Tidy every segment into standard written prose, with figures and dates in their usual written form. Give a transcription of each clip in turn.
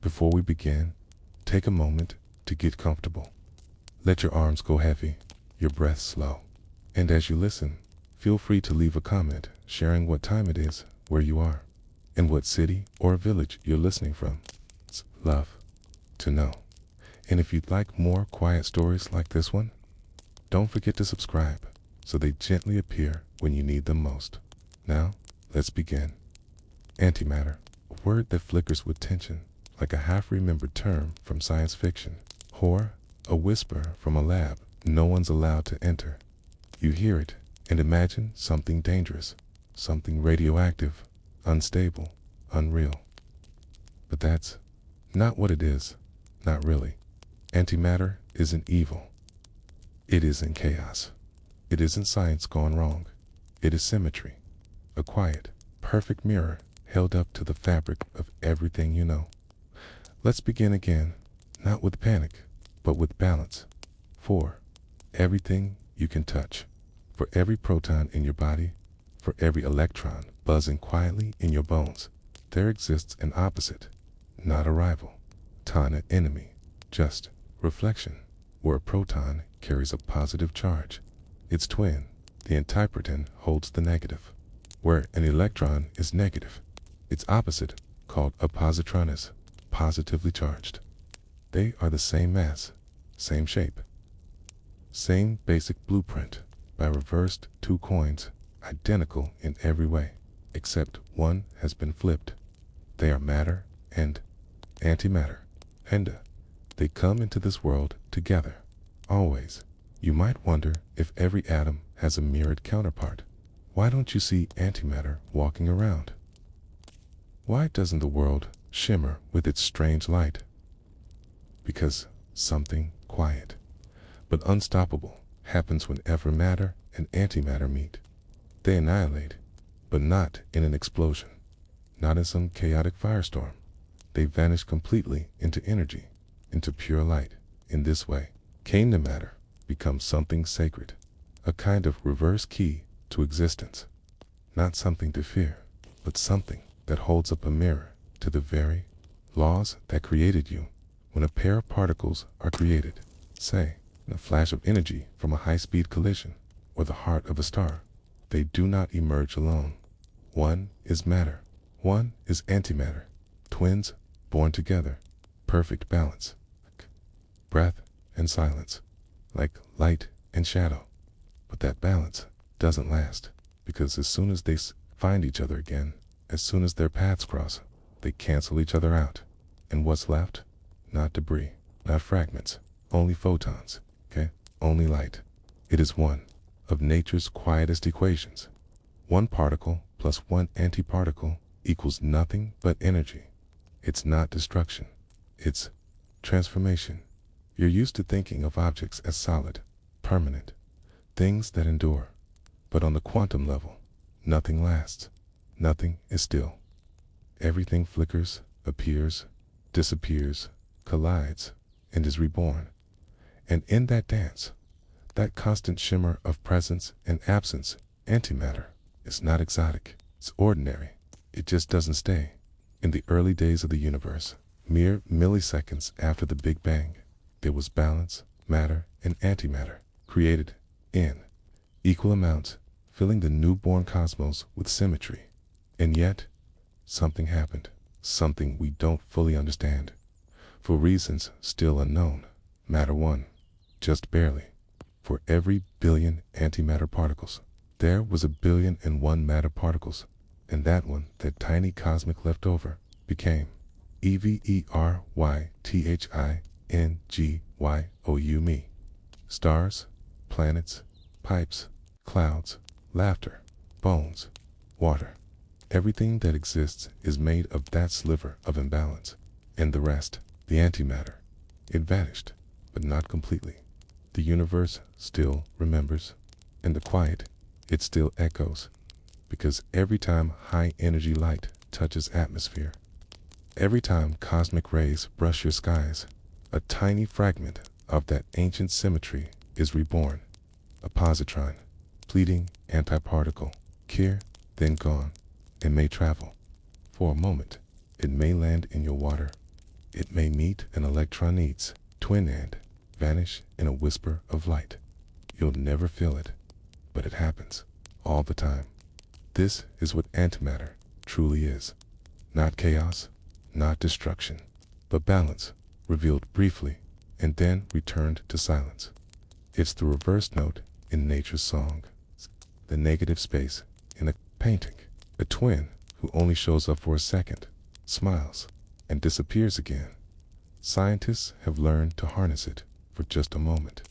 Before we begin, take a moment to get comfortable. Let your arms go heavy, your breath slow. And as you listen, feel free to leave a comment sharing what time it is, where you are, and what city or village you're listening from. It's love to know. And if you'd like more quiet stories like this one, don't forget to subscribe so they gently appear when you need them most. Now, let's begin. Antimatter, a word that flickers with tension, like a half-remembered term from science fiction. Horror, a whisper from a lab no one's allowed to enter. You hear it and imagine something dangerous, something radioactive, unstable, unreal. But that's not what it is, not really. Antimatter isn't evil. It isn't chaos. It isn't science gone wrong. It is symmetry, a quiet, perfect mirror held up to the fabric of everything you know. Let's begin again, not with panic, but with balance. For everything you can touch, for every proton in your body, for every electron buzzing quietly in your bones, there exists an opposite, not a rival, not an enemy, just reflection, where a proton carries a positive charge. Its twin, the antiproton, holds the negative. Where an electron is negative, its opposite, called a positron, is positively charged. They are the same mass, same shape, same basic blueprint. By reversed two coins, identical in every way, except one has been flipped. They are matter and antimatter, and they come into this world together, always. You might wonder if every atom has a mirrored counterpart. Why don't you see antimatter walking around? Why doesn't the world shimmer with its strange light? Because something quiet, but unstoppable, happens whenever matter and antimatter meet. They annihilate, but not in an explosion, not in some chaotic firestorm. They vanish completely into energy, into pure light. In this way, came to matter becomes something sacred, a kind of reverse key to existence. Not something to fear, but something that holds up a mirror to the very laws that created you. When a pair of particles are created, say, in a flash of energy from a high-speed collision, or the heart of a star, they do not emerge alone. One is matter, one is antimatter, twins born together, perfect balance, like breath and silence, like light and shadow. But that balance doesn't last, because as soon as they find each other again, as soon as their paths cross, they cancel each other out. And what's left? Not debris, not fragments, only photons. Only light. It is one of nature's quietest equations. One particle plus one antiparticle equals nothing but energy. It's not destruction. It's transformation. You're used to thinking of objects as solid, permanent, things that endure. But on the quantum level, nothing lasts. Nothing is still. Everything flickers, appears, disappears, collides, and is reborn. And in that dance, that constant shimmer of presence and absence, antimatter is not exotic. It's ordinary. It just doesn't stay. In the early days of the universe, mere milliseconds after the Big Bang, there was balance, matter, and antimatter, created in equal amounts, filling the newborn cosmos with symmetry. And yet, something happened, something we don't fully understand, for reasons still unknown. Matter won. Just barely. For every billion antimatter particles, there was 1,000,000,001 matter particles, and that one, that tiny cosmic leftover, became everythingou me. Stars, planets, pipes, clouds, laughter, bones, water. Everything that exists is made of that sliver of imbalance, and the rest, the antimatter. It vanished, but not completely. The universe still remembers, and the quiet, it still echoes, because every time high-energy light touches atmosphere, every time cosmic rays brush your skies, a tiny fragment of that ancient symmetry is reborn, a positron, fleeting antiparticle, here, then gone. It may travel. For a moment, it may land in your water. It may meet an electron needs, twin and vanish in a whisper of light. You'll never feel it, but it happens all the time. This is what antimatter truly is. Not chaos, not destruction, but balance, revealed briefly and then returned to silence. It's the reverse note in nature's song, the negative space in a painting, a twin who only shows up for a second, smiles, and disappears again. Scientists have learned to harness it for just a moment.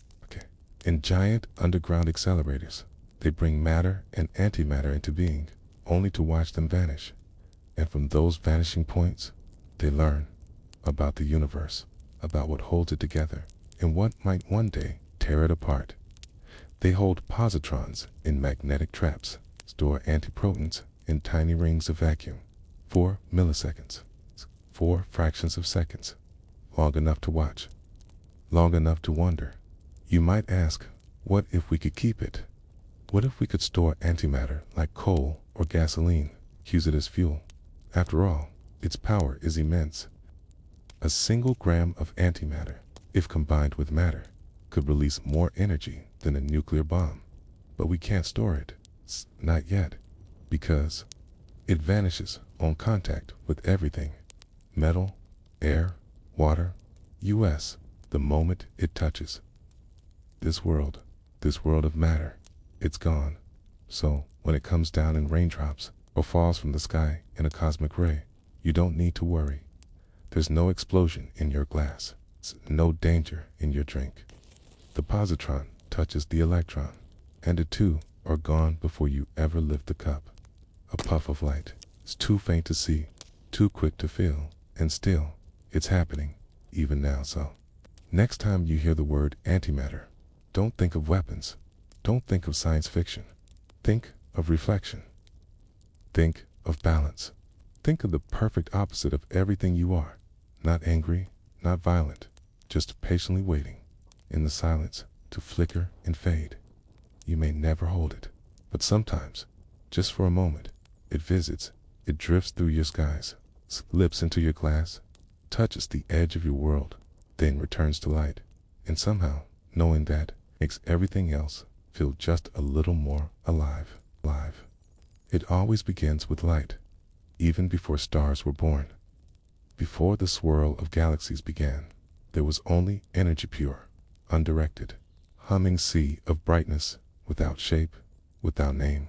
In giant underground accelerators, they bring matter and antimatter into being, only to watch them vanish. And from those vanishing points, they learn about the universe, about what holds it together, and what might one day tear it apart. They hold positrons in magnetic traps, store antiprotons in tiny rings of vacuum, 4 milliseconds, 4 fractions of seconds, long enough to watch, long enough to wonder. You might ask, what if we could keep it? What if we could store antimatter like coal or gasoline, use it as fuel? After all, its power is immense. A single gram of antimatter, if combined with matter, could release more energy than a nuclear bomb. But we can't store it, not yet, because it vanishes on contact with everything. Metal, air, water, US, the moment it touches. This world of matter, it's gone. So when it comes down in raindrops or falls from the sky in a cosmic ray, you don't need to worry. There's no explosion in your glass, no danger in your drink. The positron touches the electron, and the two are gone before you ever lift the cup. A puff of light is too faint to see, too quick to feel, and still, it's happening, even now. So, next time you hear the word antimatter, don't think of weapons. Don't think of science fiction. Think of reflection. Think of balance. Think of the perfect opposite of everything you are. Not angry, not violent, just patiently waiting in the silence to flicker and fade. You may never hold it, but sometimes, just for a moment, it visits, it drifts through your skies, slips into your glass, touches the edge of your world, then returns to light, and somehow, knowing that, makes everything else feel just a little more alive. It always begins with light, even before stars were born. Before the swirl of galaxies began, there was only energy, pure, undirected, humming sea of brightness, without shape, without name.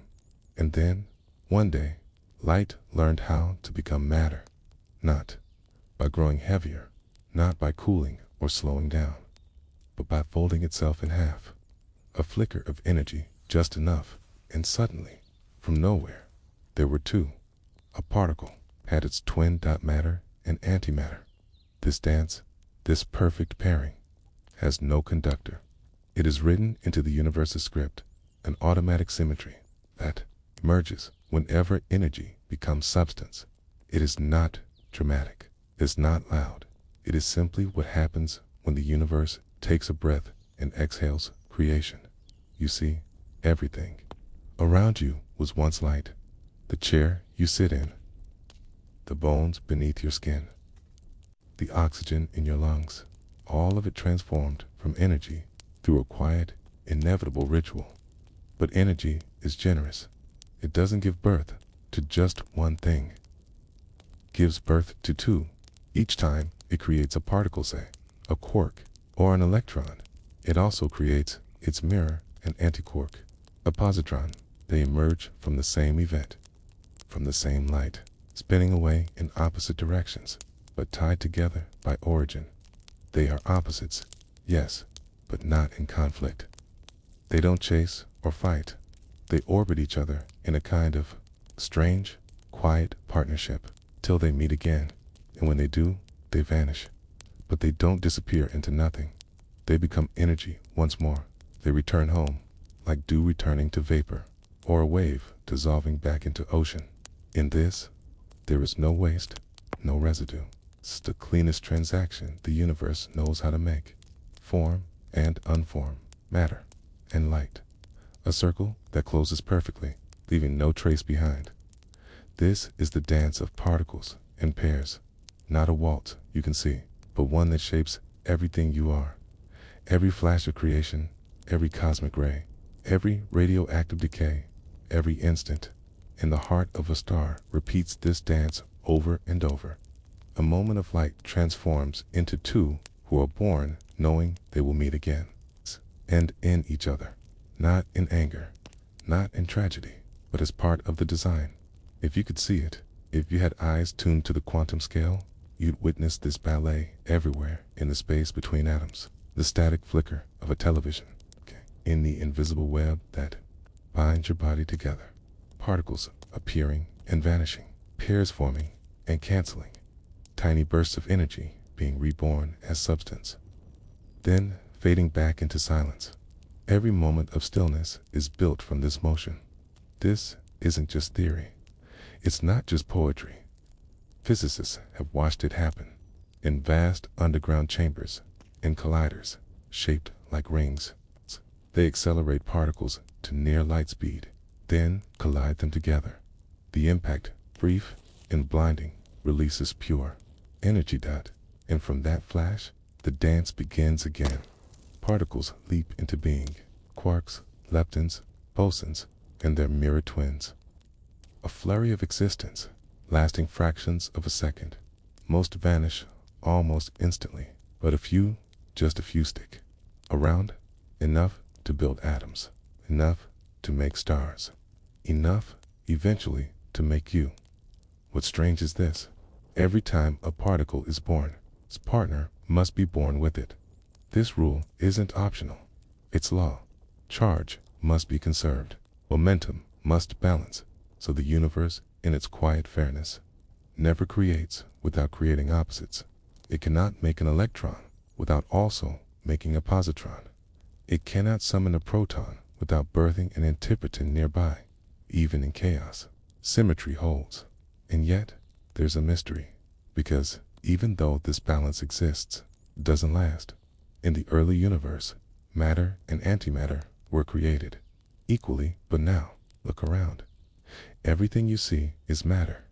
And then, one day, light learned how to become matter, not by growing heavier, not by cooling or slowing down, but by folding itself in half. A flicker of energy, just enough, and suddenly, from nowhere, there were two. A particle had its twin matter and antimatter. This dance, this perfect pairing, has no conductor. It is written into the universe's script, an automatic symmetry that merges whenever energy becomes substance. It is not dramatic. It's not loud. It is simply what happens when the universe takes a breath and exhales creation. You see, everything around you was once light. The chair you sit in, the bones beneath your skin, the oxygen in your lungs, all of it transformed from energy through a quiet, inevitable ritual. But energy is generous. It doesn't give birth to just one thing. It gives birth to two. Each time it creates a particle, say, a quark, or an electron. It also creates its mirror, an antiquark, a positron. They emerge from the same event, from the same light, spinning away in opposite directions, but tied together by origin. They are opposites, yes, but not in conflict. They don't chase or fight. They orbit each other in a kind of strange, quiet partnership till they meet again, and when they do, they vanish. But they don't disappear into nothing. They become energy once more. They return home, like dew returning to vapor, or a wave dissolving back into ocean. In this, there is no waste, no residue. It's the cleanest transaction the universe knows how to make. Form and unform, matter and light. A circle that closes perfectly, leaving no trace behind. This is the dance of particles and pairs, not a waltz you can see. but one that shapes everything you are. Every flash of creation, every cosmic ray, every radioactive decay, every instant in the heart of a star repeats this dance over and over. A moment of light transforms into two who are born knowing they will meet again and in each other, not in anger, not in tragedy, but as part of the design. If you could see it, if you had eyes tuned to the quantum scale, you'd witness this ballet everywhere in the space between atoms, the static flicker of a television, in the invisible web that binds your body together, particles appearing and vanishing, pairs forming and canceling, tiny bursts of energy being reborn as substance, then fading back into silence. Every moment of stillness is built from this motion. This isn't just theory. It's not just poetry. Physicists have watched it happen in vast underground chambers, in colliders shaped like rings. They accelerate particles to near light speed, then collide them together. The impact, brief and blinding, releases pure energy dot, and from that flash, the dance begins again. Particles leap into being, quarks, leptons, bosons, and their mirror twins. A flurry of existence, lasting fractions of a second. Most vanish almost instantly, but a few, just a few stick around, enough to build atoms, enough to make stars, enough eventually to make you. What's strange is this: every time a particle is born, its partner must be born with it. This rule isn't optional. It's law. Charge must be conserved. Momentum must balance, so the universe, in its quiet fairness, never creates without creating opposites. It cannot make an electron without also making a positron. It cannot summon a proton without birthing an antiproton nearby. Even in chaos, symmetry holds. And yet, there's a mystery, because even though this balance exists, it doesn't last. In the early universe, matter and antimatter were created equally, but now, look around. Everything you see is matter.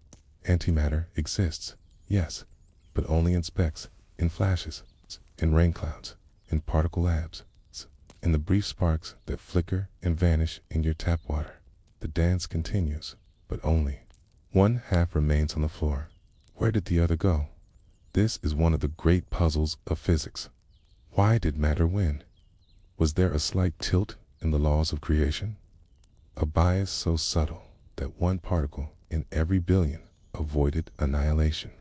Antimatter exists, yes, but only in specks, in flashes, in rain clouds, in particle labs, in the brief sparks that flicker and vanish in your tap water. The dance continues, but only one half remains on the floor. Where did the other go? This is one of the great puzzles of physics. Why did matter win? Was there a slight tilt in the laws of creation? A bias so subtle that one particle in every billion avoided annihilation?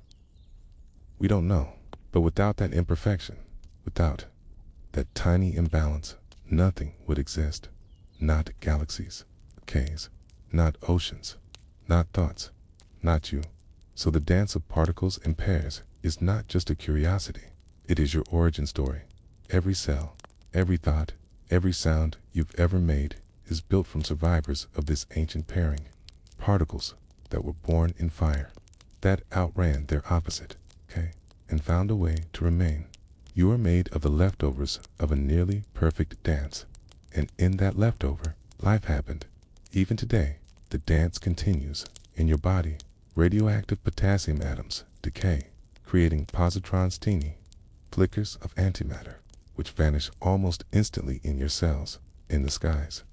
We don't know, but without that imperfection, without that tiny imbalance, nothing would exist. Not galaxies, Ks, not oceans, not thoughts, not you. So the dance of particles and pairs is not just a curiosity. It is your origin story. Every cell, every thought, every sound you've ever made is built from survivors of this ancient pairing. Particles that were born in fire, that outran their opposite, and found a way to remain. You are made of the leftovers of a nearly perfect dance, and in that leftover, life happened. Even today, the dance continues. In your body, radioactive potassium atoms decay, creating positrons, teeny flickers of antimatter, which vanish almost instantly in your cells. In the skies,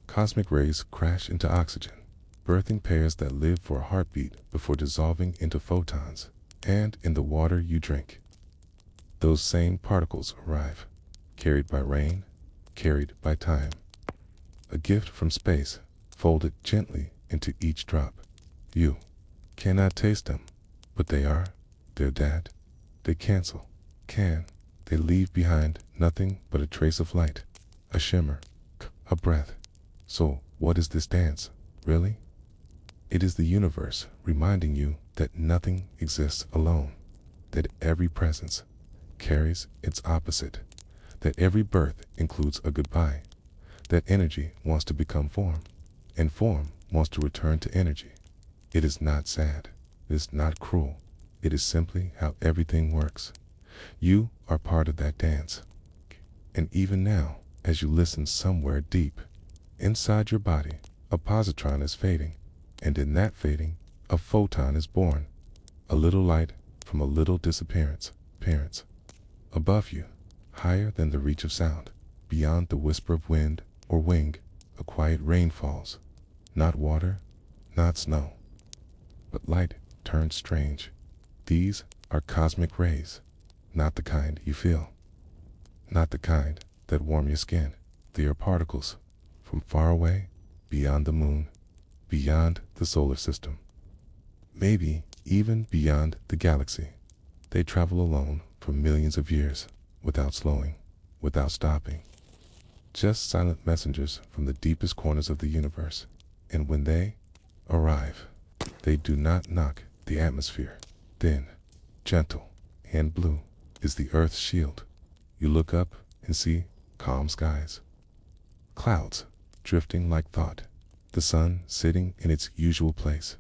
cosmic rays crash into oxygen, birthing pairs that live for a heartbeat before dissolving into photons. And in the water you drink, those same particles arrive, carried by rain, carried by time. A gift from space, folded gently into each drop. You cannot taste them, but they're that. They cancel. They leave behind nothing but a trace of light, a shimmer, a breath. So what is this dance, really? It is the universe reminding you that nothing exists alone, that every presence carries its opposite, that every birth includes a goodbye, that energy wants to become form, and form wants to return to energy. It is not sad. It is not cruel. It is simply how everything works. You are part of that dance. And even now, as you listen somewhere deep, inside your body, a positron is fading, and in that fading, a photon is born. A little light from a little disappearance. above you, higher than the reach of sound, beyond the whisper of wind or wing, a quiet rain falls. Not water, not snow, but light turned strange. These are cosmic rays, not the kind you feel, not the kind that warm your skin. They are particles from far away, beyond the moon, beyond the solar system, maybe even beyond the galaxy. They travel alone for millions of years, without slowing, without stopping. Just silent messengers from the deepest corners of the universe. And when they arrive, they do not knock the atmosphere. Thin, gentle, and blue is the Earth's shield. You look up and see calm skies, clouds drifting like thought, the sun sitting in its usual place.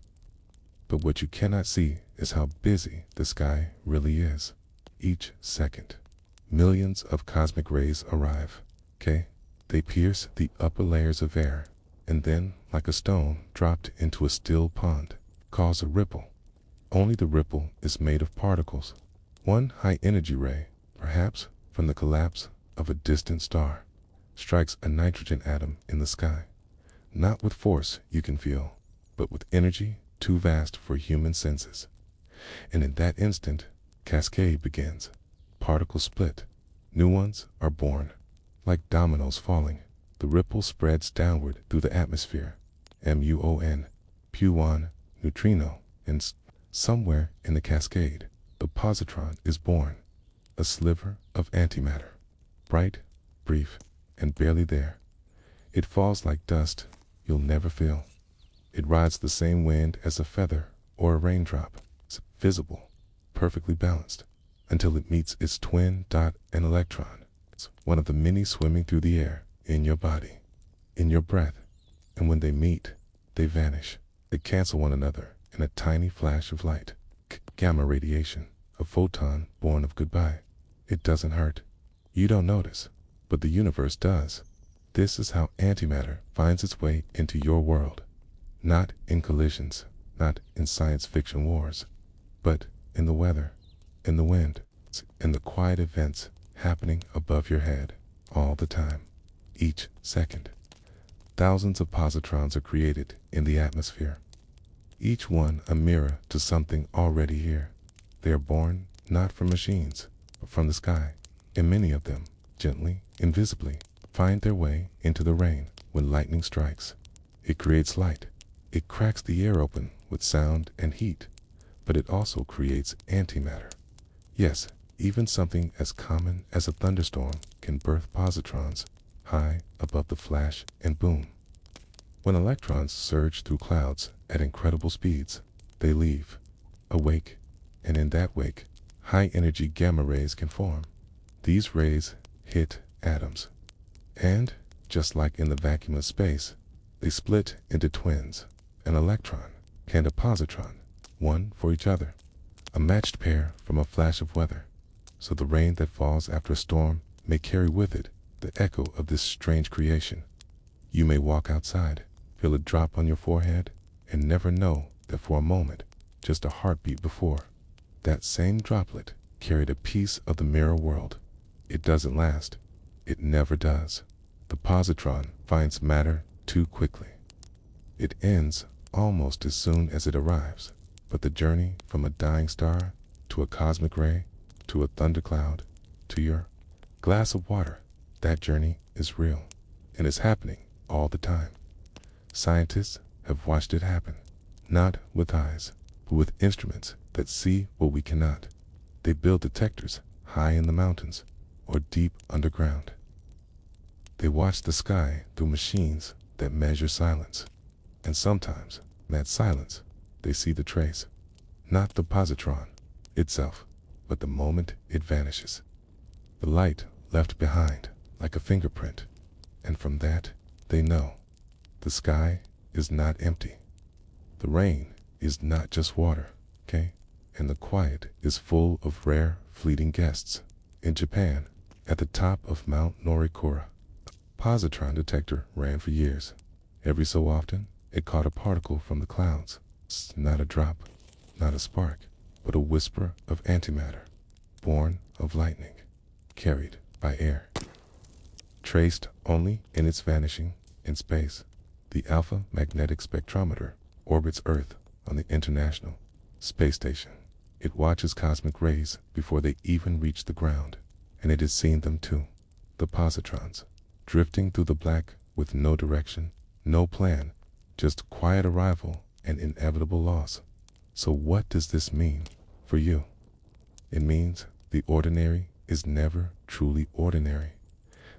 But what you cannot see is how busy the sky really is. Each second, millions of cosmic rays arrive. Okay? They pierce the upper layers of air, and then, like a stone dropped into a still pond, cause a ripple. Only the ripple is made of particles. One high-energy ray, perhaps from the collapse of a distant star, strikes a nitrogen atom in the sky, not with force you can feel, but with energy too vast for human senses. And in that instant, cascade begins. Particles split. New ones are born. Like dominoes falling, the ripple spreads downward through the atmosphere. muon, muon, neutrino, and somewhere in the cascade, the positron is born, a sliver of antimatter, bright, brief, and barely there. It falls like dust you'll never feel. It rides the same wind as a feather or a raindrop. It's visible, perfectly balanced, until it meets its twin dot, an electron. It's one of the many swimming through the air, in your body, in your breath. And when they meet, they vanish. They cancel one another in a tiny flash of light. Gamma radiation, a photon born of goodbye. It doesn't hurt. You don't notice, but the universe does. This is how antimatter finds its way into your world. Not in collisions, not in science fiction wars, but in the weather, in the wind, in the quiet events happening above your head all the time, each second. Thousands of positrons are created in the atmosphere, each one a mirror to something already here. They are born not from machines, but from the sky, and many of them, gently, invisibly, find their way into the rain when lightning strikes. It creates light. It cracks the air open with sound and heat, but it also creates antimatter. Yes, even something as common as a thunderstorm can birth positrons high above the flash and boom. When electrons surge through clouds at incredible speeds, they leave a wake, and in that wake, high-energy gamma rays can form. These rays hit atoms, and, just like in the vacuum of space, they split into twins, an electron and a positron, one for each other, a matched pair from a flash of weather. So the rain that falls after a storm may carry with it the echo of this strange creation. You may walk outside, feel a drop on your forehead, and never know that for a moment, just a heartbeat before, that same droplet carried a piece of the mirror world. It doesn't last. It never does. The positron finds matter too quickly. It ends almost as soon as it arrives, but the journey from a dying star to a cosmic ray to a thundercloud to your glass of water, that journey is real, and is happening all the time. Scientists have watched it happen, not with eyes, but with instruments that see what we cannot. They build detectors high in the mountains or deep underground. They watch the sky through machines that measure silence, and sometimes, in that silence, they see the trace, not the positron itself, but the moment it vanishes. The light left behind like a fingerprint, and from that, they know the sky is not empty. The rain is not just water, okay? And the quiet is full of rare, fleeting guests. In Japan, at the top of Mount Norikura, a positron detector ran for years. Every so often, it caught a particle from the clouds. Not a drop, not a spark, but a whisper of antimatter, born of lightning. carried by air, traced only in its vanishing in space. The Alpha Magnetic Spectrometer orbits Earth on the International Space Station. It watches cosmic rays before they even reach the ground, and it has seen them too. The positrons, drifting through the black with no direction, no plan, just quiet arrival and inevitable loss. So what does this mean for you? It means the ordinary is never truly ordinary.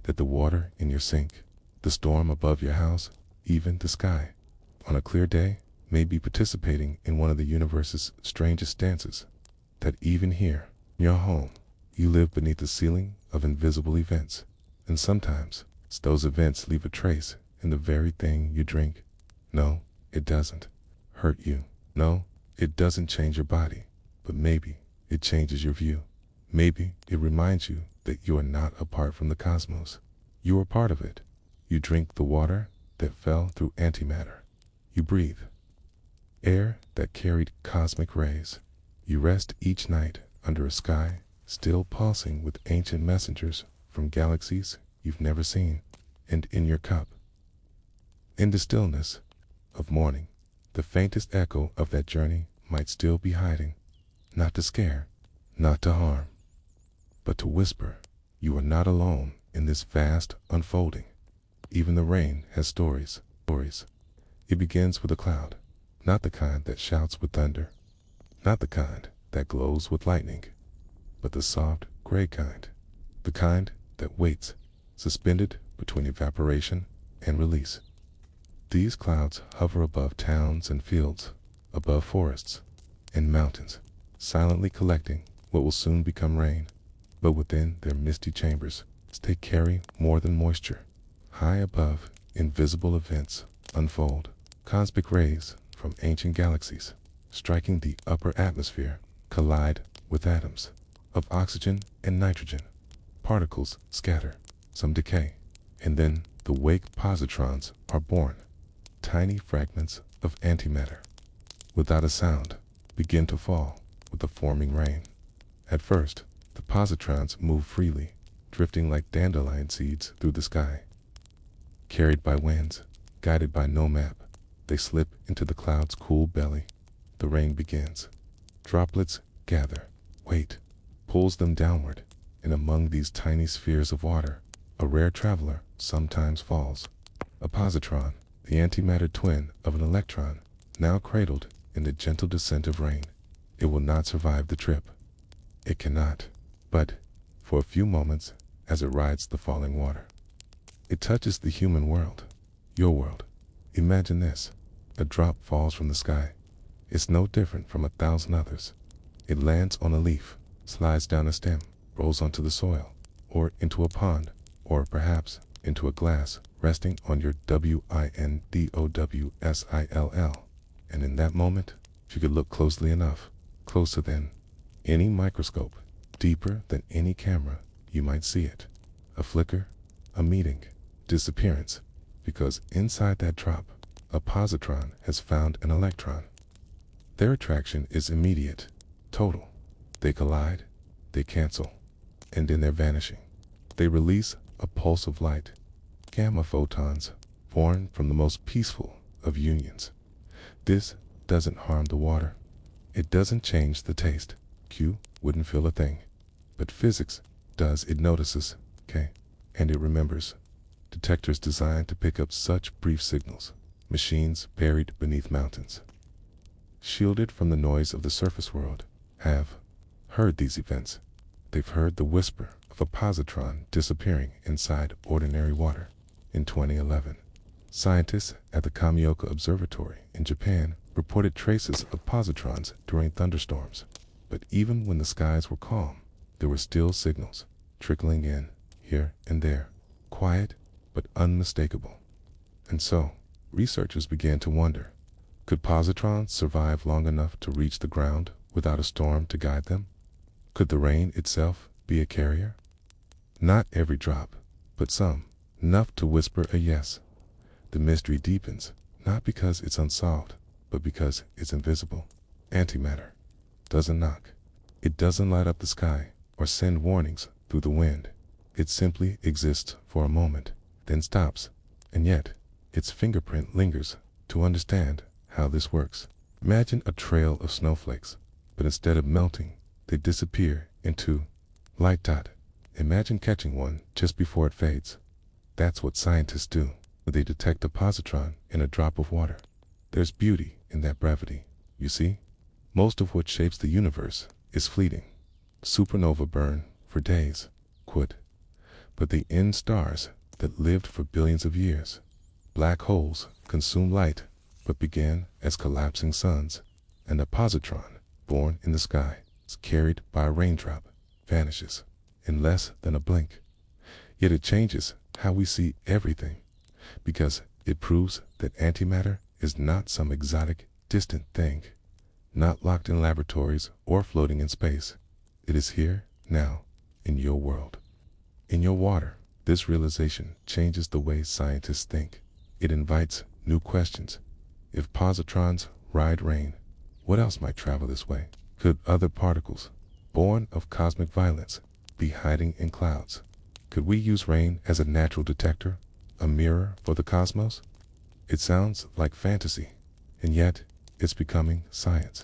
That the water in your sink, the storm above your house, even the sky, on a clear day, may be participating in one of the universe's strangest dances. That even here, in your home, you live beneath the ceiling of invisible events. And sometimes, those events leave a trace in the very thing you drink. No, it doesn't hurt you. No, it doesn't change your body. But maybe it changes your view. Maybe it reminds you that you are not apart from the cosmos. You are part of it. You drink the water that fell through antimatter. You breathe air that carried cosmic rays. You rest each night under a sky still pulsing with ancient messengers from galaxies you've never seen. And in your cup, in the stillness of morning, the faintest echo of that journey might still be hiding, not to scare, not to harm, but to whisper, you are not alone in this vast unfolding. Even the rain has stories. It begins with a cloud, not the kind that shouts with thunder, not the kind that glows with lightning, but the soft, gray kind, the kind that waits, suspended between evaporation and release. These clouds hover above towns and fields, above forests and mountains, silently collecting what will soon become rain. But within their misty chambers, they carry more than moisture. High above, invisible events unfold, cosmic rays from ancient galaxies, striking the upper atmosphere, collide with atoms of oxygen and nitrogen. Particles scatter, some decay, and then the wake positrons are born. Tiny fragments of antimatter, without a sound, begin to fall with the forming rain. At first, the positrons move freely, drifting like dandelion seeds through the sky. Carried by winds, guided by no map, they slip into the cloud's cool belly. The rain begins. Droplets gather. Weight pulls them downward, and among these tiny spheres of water, a rare traveler sometimes falls. A positron, the antimatter twin of an electron, now cradled in the gentle descent of rain. It will not survive the trip. It cannot, but for a few moments, as it rides the falling water, it touches the human world, your world. Imagine this. A drop falls from the sky. It's no different from 1,000 others. It lands on a leaf, slides down a stem, rolls onto the soil, or into a pond, or perhaps into a glass, resting on your WINDOWSILL. And in that moment, if you could look closely enough, closer than any microscope, deeper than any camera, you might see it. A flicker, a meeting, disappearance, because inside that drop, a positron has found an electron. Their attraction is immediate, total. They collide, they cancel, and in their vanishing, they release a pulse of light, gamma photons, born from the most peaceful of unions. This doesn't harm the water. It doesn't change the taste. Q wouldn't feel a thing. But physics does. It notices, okay, and it remembers. Detectors designed to pick up such brief signals. Machines buried beneath mountains, shielded from the noise of the surface world, have heard these events. They've heard the whisper of a positron disappearing inside ordinary water. In 2011, scientists at the Kamioka Observatory in Japan reported traces of positrons during thunderstorms. But even when the skies were calm, there were still signals trickling in here and there, quiet but unmistakable. And so, researchers began to wonder, could positrons survive long enough to reach the ground without a storm to guide them? Could the rain itself be a carrier? Not every drop, but some, enough to whisper a yes. The mystery deepens, not because it's unsolved, but because it's invisible. Antimatter doesn't knock. It doesn't light up the sky or send warnings through through the wind. It simply exists for a moment, then stops, and yet its fingerprint lingers. To understand how this works, imagine a trail of snowflakes, but instead of melting, they disappear into light dot. Imagine catching one just before it fades. That's what scientists do. They detect a positron in a drop of water. There's beauty in that brevity, you see? Most of what shapes the universe is fleeting. Supernova burn for days, quit, but they end stars that lived for billions of years. Black holes consume light, but began as collapsing suns, and a positron, born in the sky, is carried by a raindrop, vanishes in less than a blink. Yet it changes how we see everything, because it proves that antimatter is not some exotic, distant thing, not locked in laboratories or floating in space. It is here, now, in your world, in your water. This realization changes the way scientists think. It invites new questions. If positrons ride rain, what else might travel this way? Could other particles, born of cosmic violence, be hiding in clouds? Could we use rain as a natural detector, a mirror for the cosmos? It sounds like fantasy, and yet it's becoming science.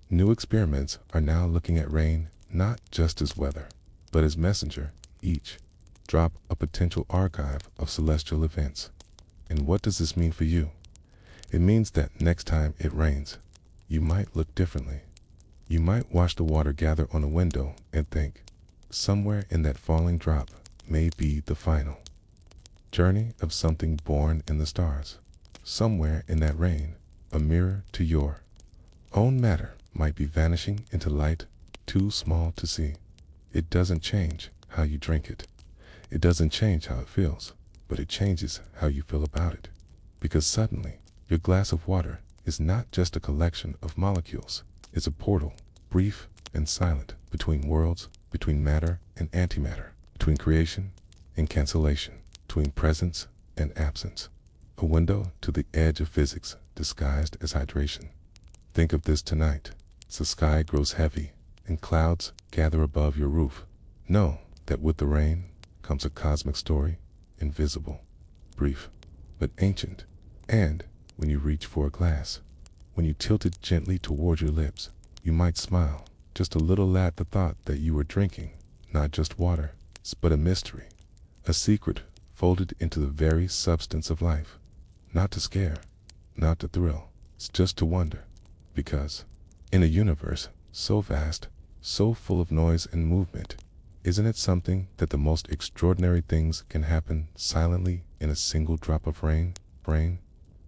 New experiments are now looking at rain not just as weather, but as messenger. Each drop a potential archive of celestial events. And what does this mean for you? It means that next time it rains, you might look differently. You might watch the water gather on a window and think, somewhere in that falling drop may be the final journey of something born in the stars. Somewhere in that rain, a mirror to your own matter might be vanishing into light too small to see. It doesn't change how you drink it. It doesn't change how it feels, but it changes how you feel about it. Because suddenly, your glass of water is not just a collection of molecules. It's a portal, brief and silent, between worlds, between matter and antimatter, between creation and cancellation, between presence and absence. A window to the edge of physics disguised as hydration. Think of this tonight. As the sky grows heavy and clouds gather above your roof, know that with the rain comes a cosmic story, invisible, brief, but ancient. And when you reach for a glass, when you tilt it gently toward your lips, you might smile just a little at the thought that you were drinking not just water, but a mystery, a secret folded into the very substance of life. Not to scare, not to thrill, it's just to wonder. Because in a universe so vast, so full of noise and movement, isn't it something that the most extraordinary things can happen silently in a single drop of rain?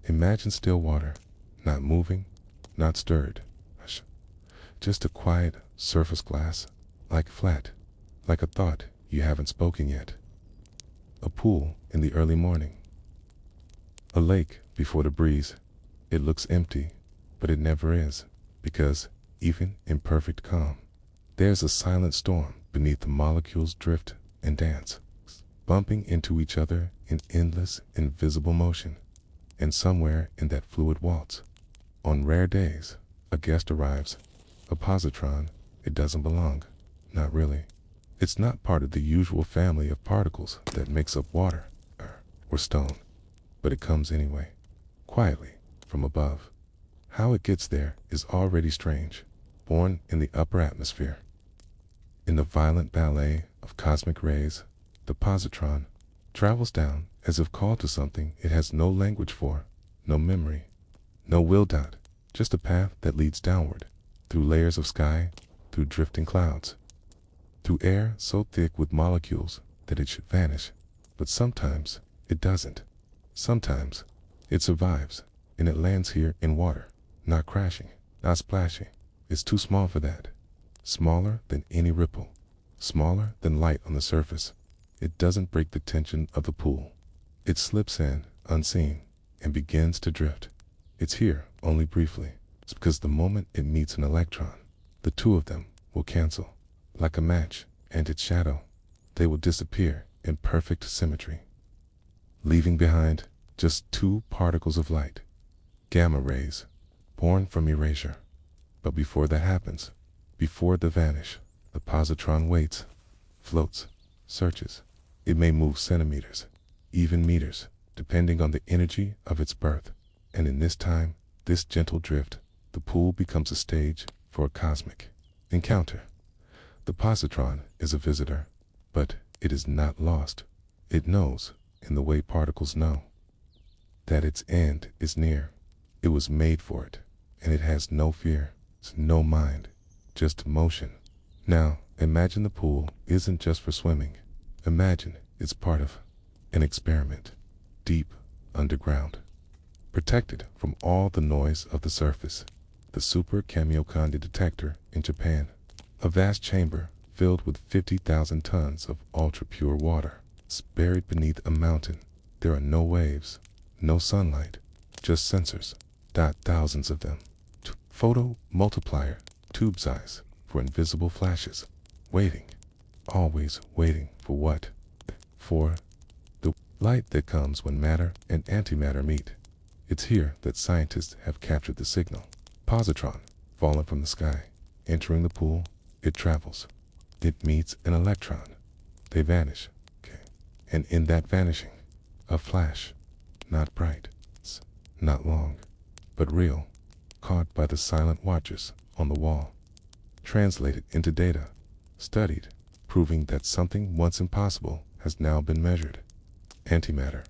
Imagine still water, not moving, not stirred. Just a quiet surface glass, like flat, like a thought you haven't spoken yet. A pool in the early morning. A lake before the breeze. It looks empty, but it never is, because even in perfect calm, there's a silent storm beneath the molecules drift and dance, bumping into each other in endless, invisible motion. And somewhere in that fluid waltz, on rare days, a guest arrives, a positron. It doesn't belong, not really. It's not part of the usual family of particles that makes up water or stone, but it comes anyway, quietly, from above. How it gets there is already strange, born in the upper atmosphere. In the violent ballet of cosmic rays, the positron travels down as if called to something it has no language for, no memory, no will dot, just a path that leads downward, through layers of sky, through drifting clouds, through air so thick with molecules that it should vanish. But sometimes it doesn't. Sometimes it survives, and it lands here in water, not crashing, not splashing. It's too small for that. Smaller than any ripple, smaller than light on the surface. It doesn't break the tension of the pool. It slips in, unseen, and begins to drift. It's here only briefly. It's because the moment it meets an electron, the two of them will cancel. Like a match and its shadow, they will disappear in perfect symmetry, leaving behind just two particles of light, gamma rays, born from erasure. But before that happens, before they vanish, the positron waits, floats, searches. It may move centimeters, even meters, depending on the energy of its birth. And in this time, this gentle drift, the pool becomes a stage for a cosmic encounter. The positron is a visitor, but it is not lost. It knows, in the way particles know, that its end is near. It was made for it, and it has no fear, no mind, just motion. Now, imagine the pool isn't just for swimming. Imagine it's part of an experiment, deep underground, protected from all the noise of the surface. The Super Kamiokande detector in Japan, a vast chamber filled with 50,000 tons of ultra-pure water. It's buried beneath a mountain. There are no waves, no sunlight, just sensors, thousands of them. Photo multiplier, tube size, for invisible flashes. Waiting, always waiting for what? For the light that comes when matter and antimatter meet. It's here that scientists have captured the signal. Positron, fallen from the sky, entering the pool, it travels. It meets an electron. They vanish. Okay. And in that vanishing, a flash, not bright, not long, but real, caught by the silent watchers on the wall. Translated into data, studied, proving that something once impossible has now been measured. Antimatter.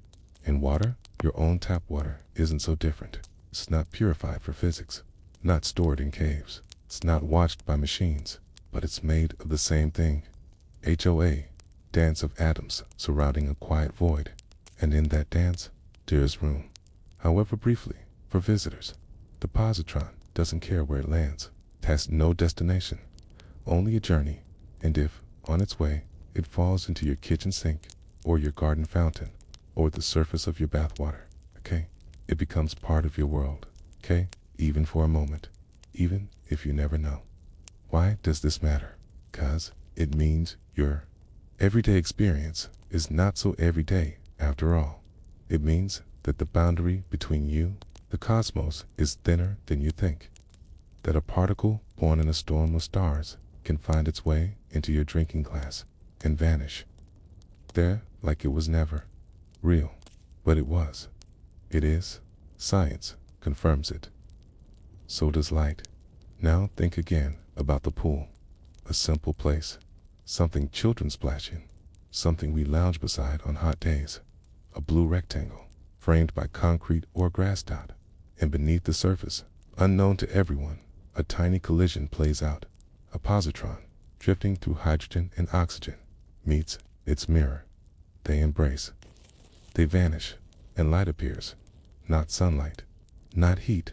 In water, your own tap water isn't so different. It's not purified for physics, not stored in caves. It's not watched by machines, but it's made of the same thing. HOA, dance of atoms surrounding a quiet void. And in that dance, there is room, however briefly, for visitors. The positron doesn't care where it lands. It has no destination, only a journey. And if, on its way, it falls into your kitchen sink, or your garden fountain, or the surface of your bathwater, okay? It becomes part of your world, okay? Even for a moment, even if you never know. Why does this matter? 'Cause it means your everyday experience is not so everyday after all. It means that the boundary between you, the cosmos, is thinner than you think. That a particle born in a storm of stars can find its way into your drinking glass and vanish there like it was never real. But it was. It is. Science confirms it. So does light. Now think again about the pool. A simple place. Something children splash in. Something we lounge beside on hot days. A blue rectangle, framed by concrete or grass dot. And beneath the surface, unknown to everyone, a tiny collision plays out. A positron, drifting through hydrogen and oxygen, meets its mirror. They embrace. They vanish, and light appears. Not sunlight, not heat,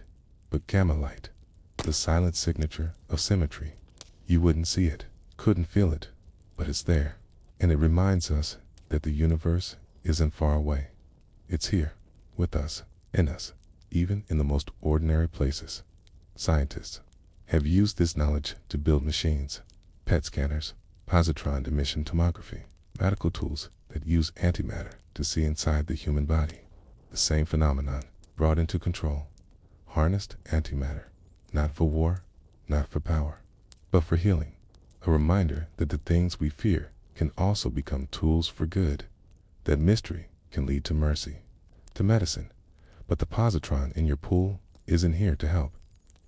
but gamma light. The silent signature of symmetry. You wouldn't see it, couldn't feel it, but it's there. And it reminds us that the universe isn't far away. It's here, with us, in us, even in the most ordinary places. Scientists have used this knowledge to build machines, PET scanners, positron emission tomography, medical tools that use antimatter to see inside the human body. The same phenomenon, brought into control, harnessed antimatter, not for war, not for power, but for healing. A reminder that the things we fear can also become tools for good, that mystery can lead to mercy, to medicine. But the positron in your pool isn't here to help.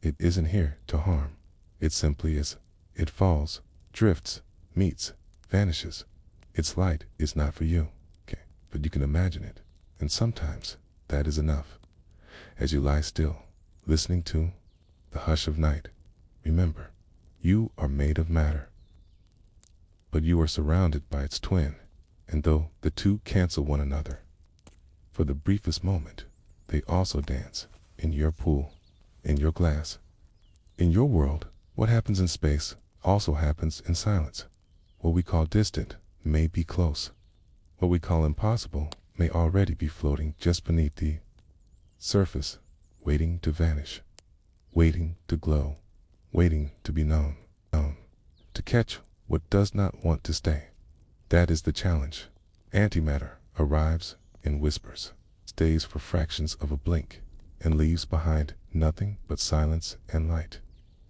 It isn't here to harm. It simply is. It falls, drifts, meets, vanishes. Its light is not for you, okay? But you can imagine it. And sometimes that is enough. As you lie still, listening to the hush of night, remember, you are made of matter. But you are surrounded by its twin, and though the two cancel one another, for the briefest moment, they also dance in your pool, in your glass. In your world, what happens in space also happens in silence. What we call distant may be close. What we call impossible may already be floating just beneath the surface, waiting to vanish, waiting to glow, waiting to be known, to catch what does not want to stay. That is the challenge. Antimatter arrives in whispers, stays for fractions of a blink, and leaves behind nothing but silence and light.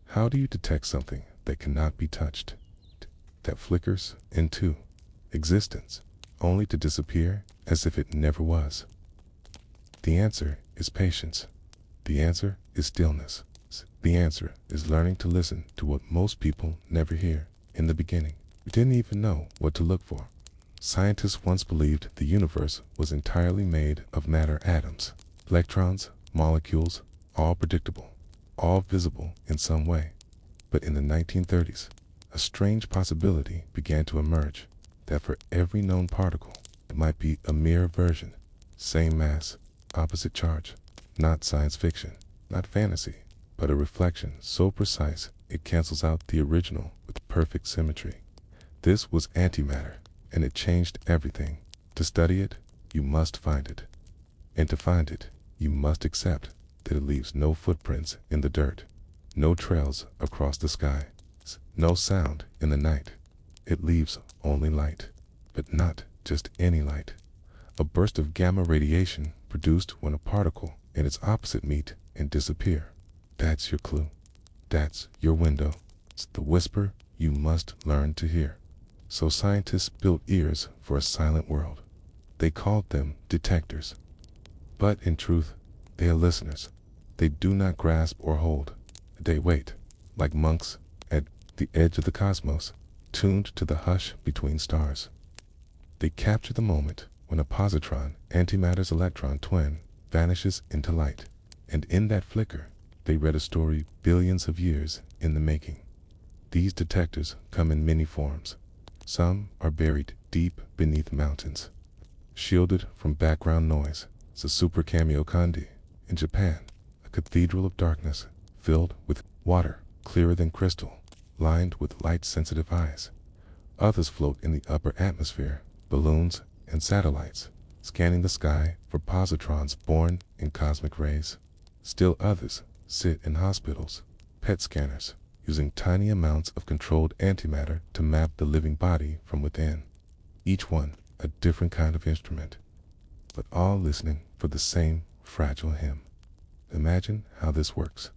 How do you detect something that cannot be touched, that flickers into existence, only to disappear as if it never was? The answer is patience. The answer is stillness. The answer is learning to listen to what most people never hear. In the beginning, we didn't even know what to look for. Scientists once believed the universe was entirely made of matter atoms, electrons, molecules, all predictable, all visible in some way. But in the 1930s, a strange possibility began to emerge, that for every known particle, it might be a mirror version, same mass, opposite charge. Not science fiction, not fantasy, but a reflection so precise it cancels out the original with perfect symmetry. This was antimatter, and it changed everything. To study it, you must find it. And to find it, you must accept that it leaves no footprints in the dirt, no trails across the sky, no sound in the night. It leaves only light, but not just any light. A burst of gamma radiation produced when a particle and its opposite meet and disappear. That's your clue. That's your window. It's the whisper you must learn to hear. So scientists built ears for a silent world. They called them detectors. But in truth, they are listeners. They do not grasp or hold. They wait, like monks at the edge of the cosmos, tuned to the hush between stars. They capture the moment when a positron, antimatter's electron twin, vanishes into light. And in that flicker, they read a story billions of years in the making. These detectors come in many forms. Some are buried deep beneath mountains, shielded from background noise. It's a super Kamiokanji in Japan, a cathedral of darkness filled with water clearer than crystal, lined with light-sensitive eyes. Others float in the upper atmosphere, balloons and satellites, scanning the sky for positrons born in cosmic rays. Still others sit in hospitals, PET scanners, using tiny amounts of controlled antimatter to map the living body from within. Each one a different kind of instrument, but all listening for the same fragile hymn. Imagine how this works.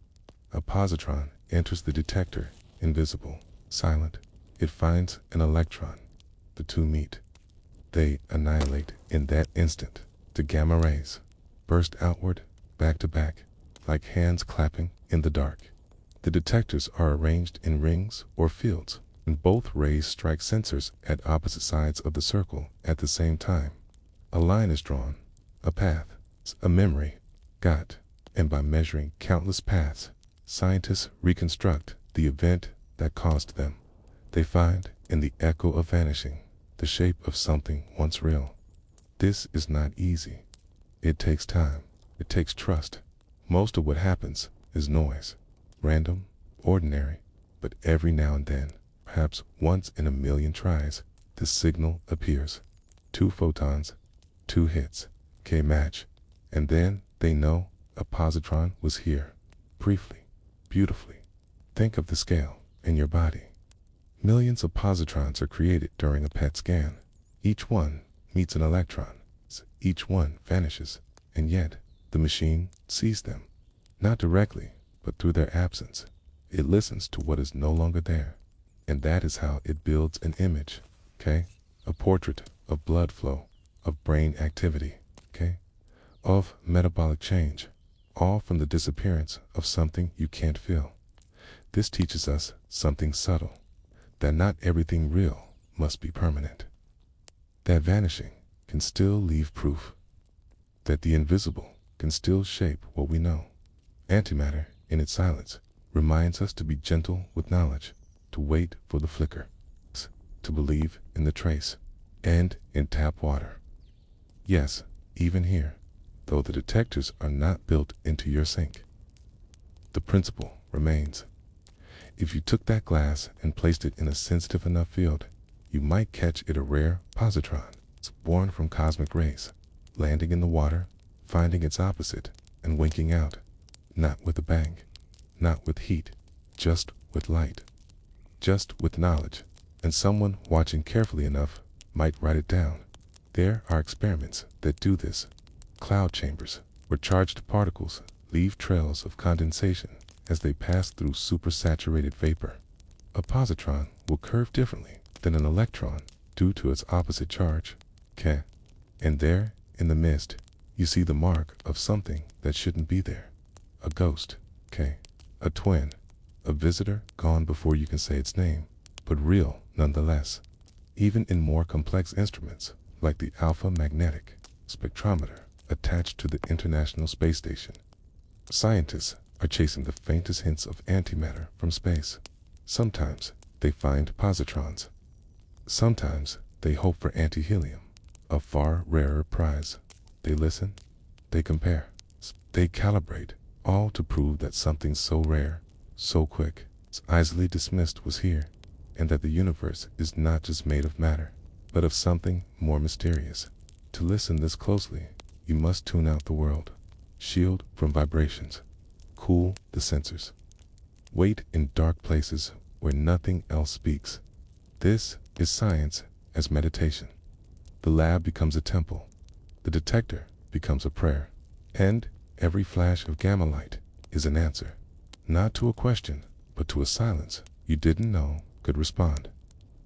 A positron enters the detector, invisible, silent. It finds an electron. The two meet. They annihilate in that instant. The gamma rays burst outward, back to back, like hands clapping in the dark. The detectors are arranged in rings or fields, and both rays strike sensors at opposite sides of the circle at the same time. A line is drawn, a path, a memory, got, and by measuring countless paths, scientists reconstruct the event that caused them. They find, in the echo of vanishing, the shape of something once real. This is not easy. It takes time. It takes trust. Most of what happens is noise, random, ordinary, but every now and then, perhaps once in a million tries, the signal appears. 2 photons, 2 hits, K-match, and then they know a positron was here, briefly, beautifully. Think of the scale in your body. Millions of positrons are created during a PET scan. Each one meets an electron. Each one vanishes, and yet the machine sees them. Not directly, but through their absence. It listens to what is no longer there. And that is how it builds an image, okay? A portrait of blood flow, of brain activity, okay? Of metabolic change, all from the disappearance of something you can't feel. This teaches us something subtle, that not everything real must be permanent. That vanishing can still leave proof. That the invisible can still shape what we know. Antimatter, in its silence, reminds us to be gentle with knowledge, to wait for the flicker, to believe in the trace, and in tap water. Yes, even here, though the detectors are not built into your sink, the principle remains. If you took that glass and placed it in a sensitive enough field, you might catch it a rare positron, born from cosmic rays, landing in the water, finding its opposite, and winking out, not with a bang, not with heat, just with light, just with knowledge, and someone watching carefully enough might write it down. There are experiments that do this. Cloud chambers, where charged particles leave trails of condensation as they pass through supersaturated vapor. A positron will curve differently than an electron, due to its opposite charge, K. And there, in the mist, you see the mark of something that shouldn't be there. A ghost, K. A twin, a visitor gone before you can say its name, but real nonetheless. Even in more complex instruments, like the alpha magnetic spectrometer attached to the International Space Station, scientists are chasing the faintest hints of antimatter from space. Sometimes they find positrons. Sometimes they hope for antihelium, a far rarer prize. They listen, they compare, they calibrate, all to prove that something so rare, so quick, easily dismissed was here, and that the universe is not just made of matter, but of something more mysterious. To listen this closely, you must tune out the world, shield from vibrations, cool the sensors. Wait in dark places where nothing else speaks. This is science as meditation. The lab becomes a temple, the detector becomes a prayer, and every flash of gamma light is an answer, not to a question, but to a silence you didn't know could respond.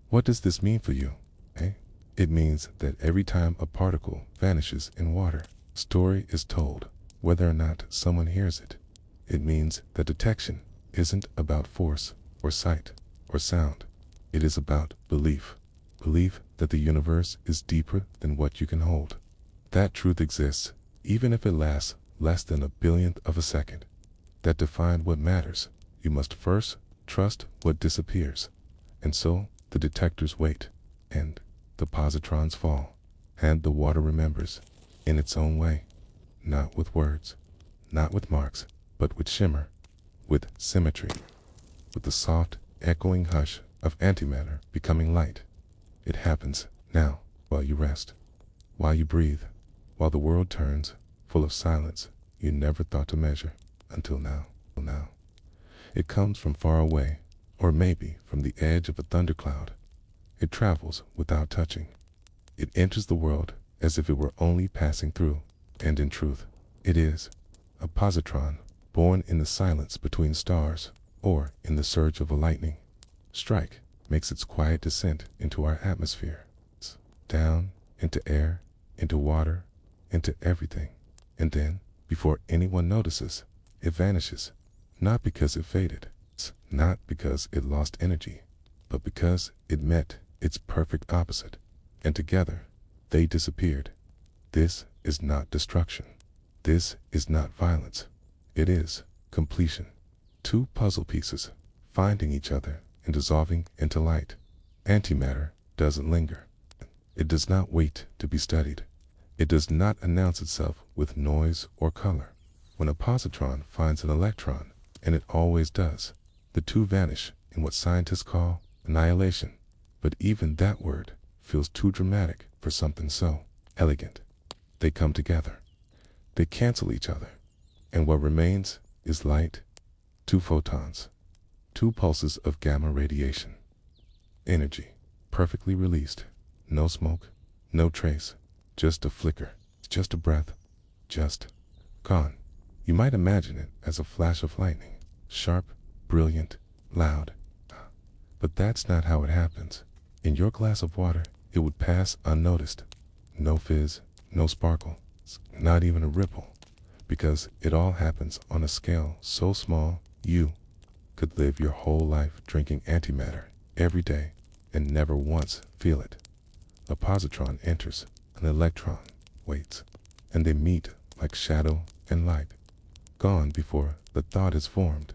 What does this mean for you, eh? It means that every time a particle vanishes in water, a story is told, whether or not someone hears it. It means that detection isn't about force or sight or sound. It is about belief. Belief that the universe is deeper than what you can hold. That truth exists, even if it lasts less than a billionth of a second. That defines what matters. You must first trust what disappears. And so the detectors wait, and the positrons fall, and the water remembers, in its own way, not with words, not with marks, but with shimmer, with symmetry, with the soft, echoing hush of antimatter becoming light. It happens now, while you rest, while you breathe, while the world turns, full of silence you never thought to measure, until now. It comes from far away, or maybe from the edge of a thundercloud. It travels without touching. It enters the world as if it were only passing through, and in truth, it is a positron born in the silence between stars, or in the surge of a lightning strike makes its quiet descent into our atmosphere, down into air, into water, into everything, and then, before anyone notices, it vanishes, not because it faded, not because it lost energy, but because it met its perfect opposite, and together they disappeared. This is not destruction. This is not violence. It is completion. Two puzzle pieces finding each other and dissolving into light. Antimatter doesn't linger. It does not wait to be studied. It does not announce itself with noise or color. When a positron finds an electron, and it always does, the two vanish in what scientists call annihilation. But even that word feels too dramatic for something so elegant. They come together. They cancel each other. And what remains is light, two photons, two pulses of gamma radiation. Energy, perfectly released. No smoke, no trace, just a flicker, just a breath, just gone. You might imagine it as a flash of lightning, sharp, brilliant, loud. But that's not how it happens. In your glass of water, it would pass unnoticed. No fizz, no sparkle, not even a ripple, because it all happens on a scale so small you could live your whole life drinking antimatter every day and never once feel it. A positron enters, an electron waits, and they meet like shadow and light, gone before the thought is formed.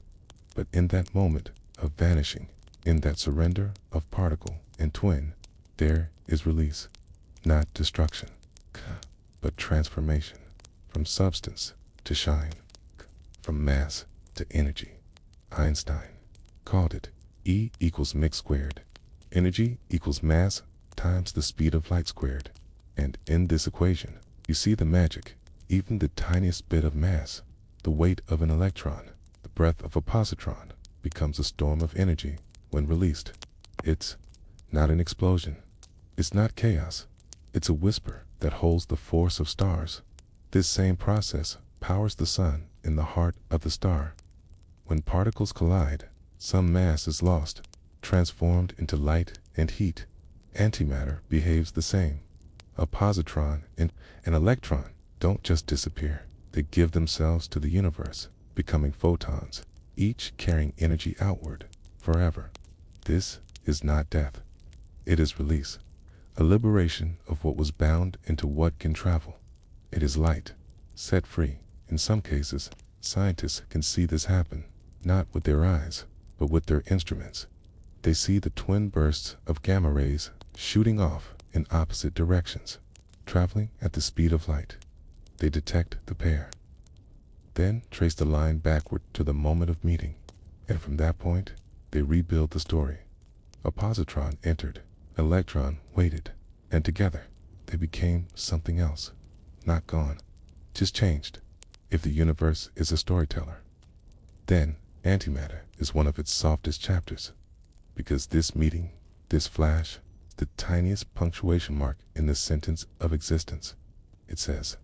But in that moment of vanishing, in that surrender of particle and twin, there is release, not destruction, but transformation, from substance to shine, from mass to energy. Einstein called it E equals mc squared. Energy equals mass times the speed of light squared. And in this equation, you see the magic. Even the tiniest bit of mass, the weight of an electron, the breath of a positron, becomes a storm of energy when released. It's not an explosion. It's not chaos. It's a whisper that holds the force of stars. This same process powers the sun in the heart of the star. When particles collide, some mass is lost, transformed into light and heat. Antimatter behaves the same. A positron and an electron don't just disappear. They give themselves to the universe, becoming photons, each carrying energy outward forever. This is not death. It is release, a liberation of what was bound into what can travel. It is light, set free. In some cases, scientists can see this happen, not with their eyes, but with their instruments. They see the twin bursts of gamma rays shooting off in opposite directions, traveling at the speed of light. They detect the pair, then trace the line backward to the moment of meeting, and from that point, they rebuild the story. A positron entered, an electron waited, and together, they became something else. Not gone, just changed. If the universe is a storyteller, then antimatter is one of its softest chapters, because this meeting, this flash, the tiniest punctuation mark in the sentence of existence. It says,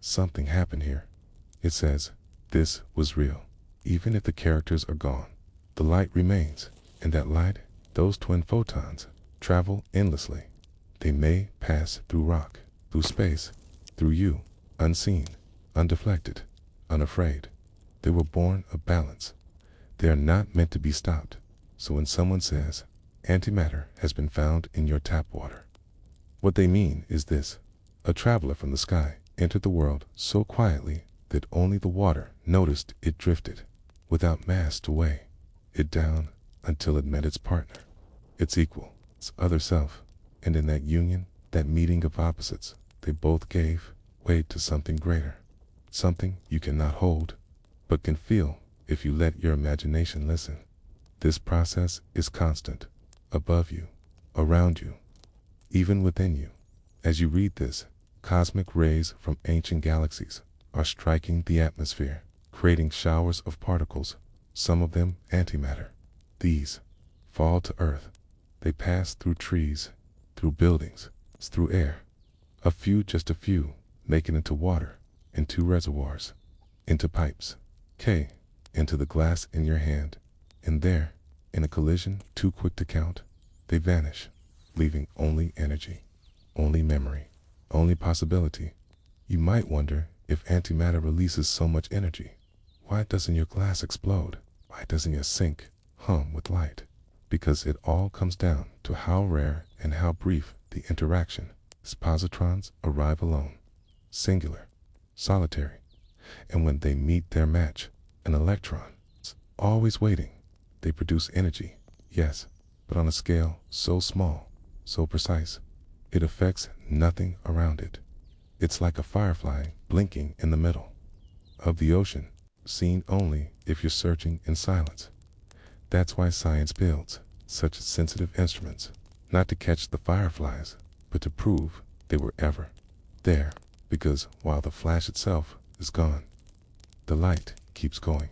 something happened here. It says, this was real. Even if the characters are gone, the light remains, and that light, those twin photons, travel endlessly. They may pass through rock, through space, through you, unseen, undeflected, unafraid. They were born of balance. They are not meant to be stopped. So when someone says, antimatter has been found in your tap water, what they mean is this: a traveler from the sky entered the world so quietly that only the water noticed it drifted, without mass to weigh it down until it met its partner, its equal, its other self. And in that union, that meeting of opposites, they both gave way to something greater, something you cannot hold, but can feel if you let your imagination listen. This process is constant, above you, around you, even within you. As you read this, cosmic rays from ancient galaxies are striking the atmosphere, creating showers of particles, some of them antimatter. These fall to earth. They pass through trees, through buildings, through air. A few, just a few, make it into water, into reservoirs, into pipes, into the glass in your hand. And there, in a collision too quick to count, they vanish, leaving only energy, only memory, only possibility. You might wonder, if antimatter releases so much energy, why doesn't your glass explode? Why doesn't your sink hum with light? Because it all comes down to how rare and how brief the interaction is. Positrons arrive alone, singular, solitary, and when they meet their match, an electron, always waiting, they produce energy, yes, but on a scale so small, so precise, it affects nothing around it. It's like a firefly blinking in the middle of the ocean, seen only if you're searching in silence. That's why science builds such sensitive instruments, not to catch the fireflies, but to prove they were ever there. Because while the flash itself is gone, the light keeps going.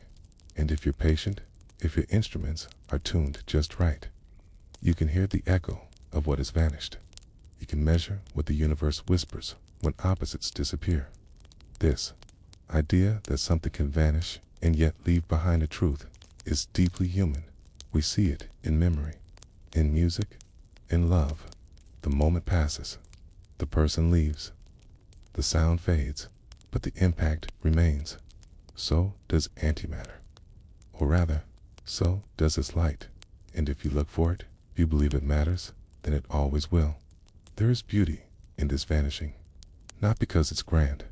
And if you're patient, if your instruments are tuned just right, you can hear the echo of what has vanished. You can measure what the universe whispers when opposites disappear. This idea that something can vanish and yet leave behind a truth is deeply human. We see it in memory, in music, in love. The moment passes, the person leaves, the sound fades, but the impact remains. So does antimatter. Or rather, so does its light. And if you look for it, if you believe it matters, then it always will. There is beauty in this vanishing, not because it's grand,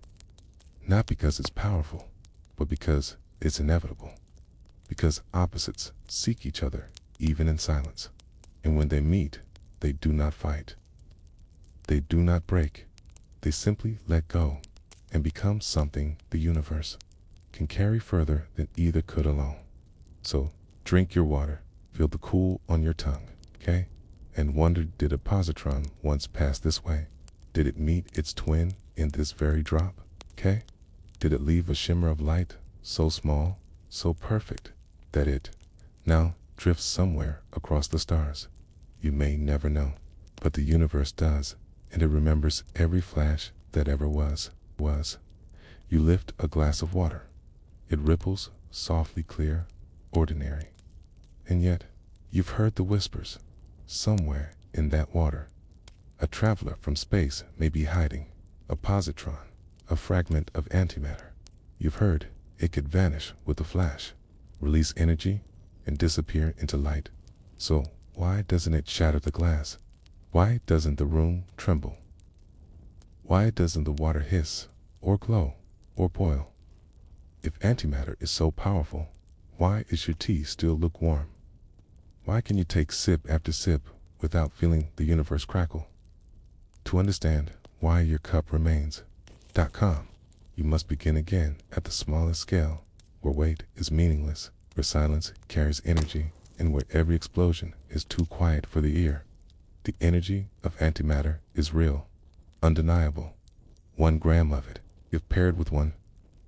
not because it's powerful, but because it's inevitable. Because opposites seek each other, even in silence. And when they meet, they do not fight. They do not break. They simply let go and become something the universe can carry further than either could alone. So drink your water, feel the cool on your tongue, okay? And wonder, did a positron once pass this way? Did it meet its twin in this very drop, okay? Did it leave a shimmer of light so small, so perfect, that it now drifts somewhere across the stars? You may never know, but the universe does, and it remembers every flash that ever was. You lift a glass of water. It ripples, softly clear, ordinary. And yet, you've heard the whispers. Somewhere in that water, A traveler from space may be hiding a positron, a fragment of antimatter. You've heard it could vanish with a flash, release energy, and disappear into light. So why doesn't it shatter the glass? Why doesn't the room tremble? Why doesn't the water hiss, or glow, or boil? If antimatter is so powerful, why is your tea still lukewarm? Why can you take sip after sip without feeling the universe crackle? To understand why your cup remains calm, you must begin again at the smallest scale, where weight is meaningless, where silence carries energy, and where every explosion is too quiet for the ear. The energy of antimatter is real, undeniable. 1 gram of it, if paired with 1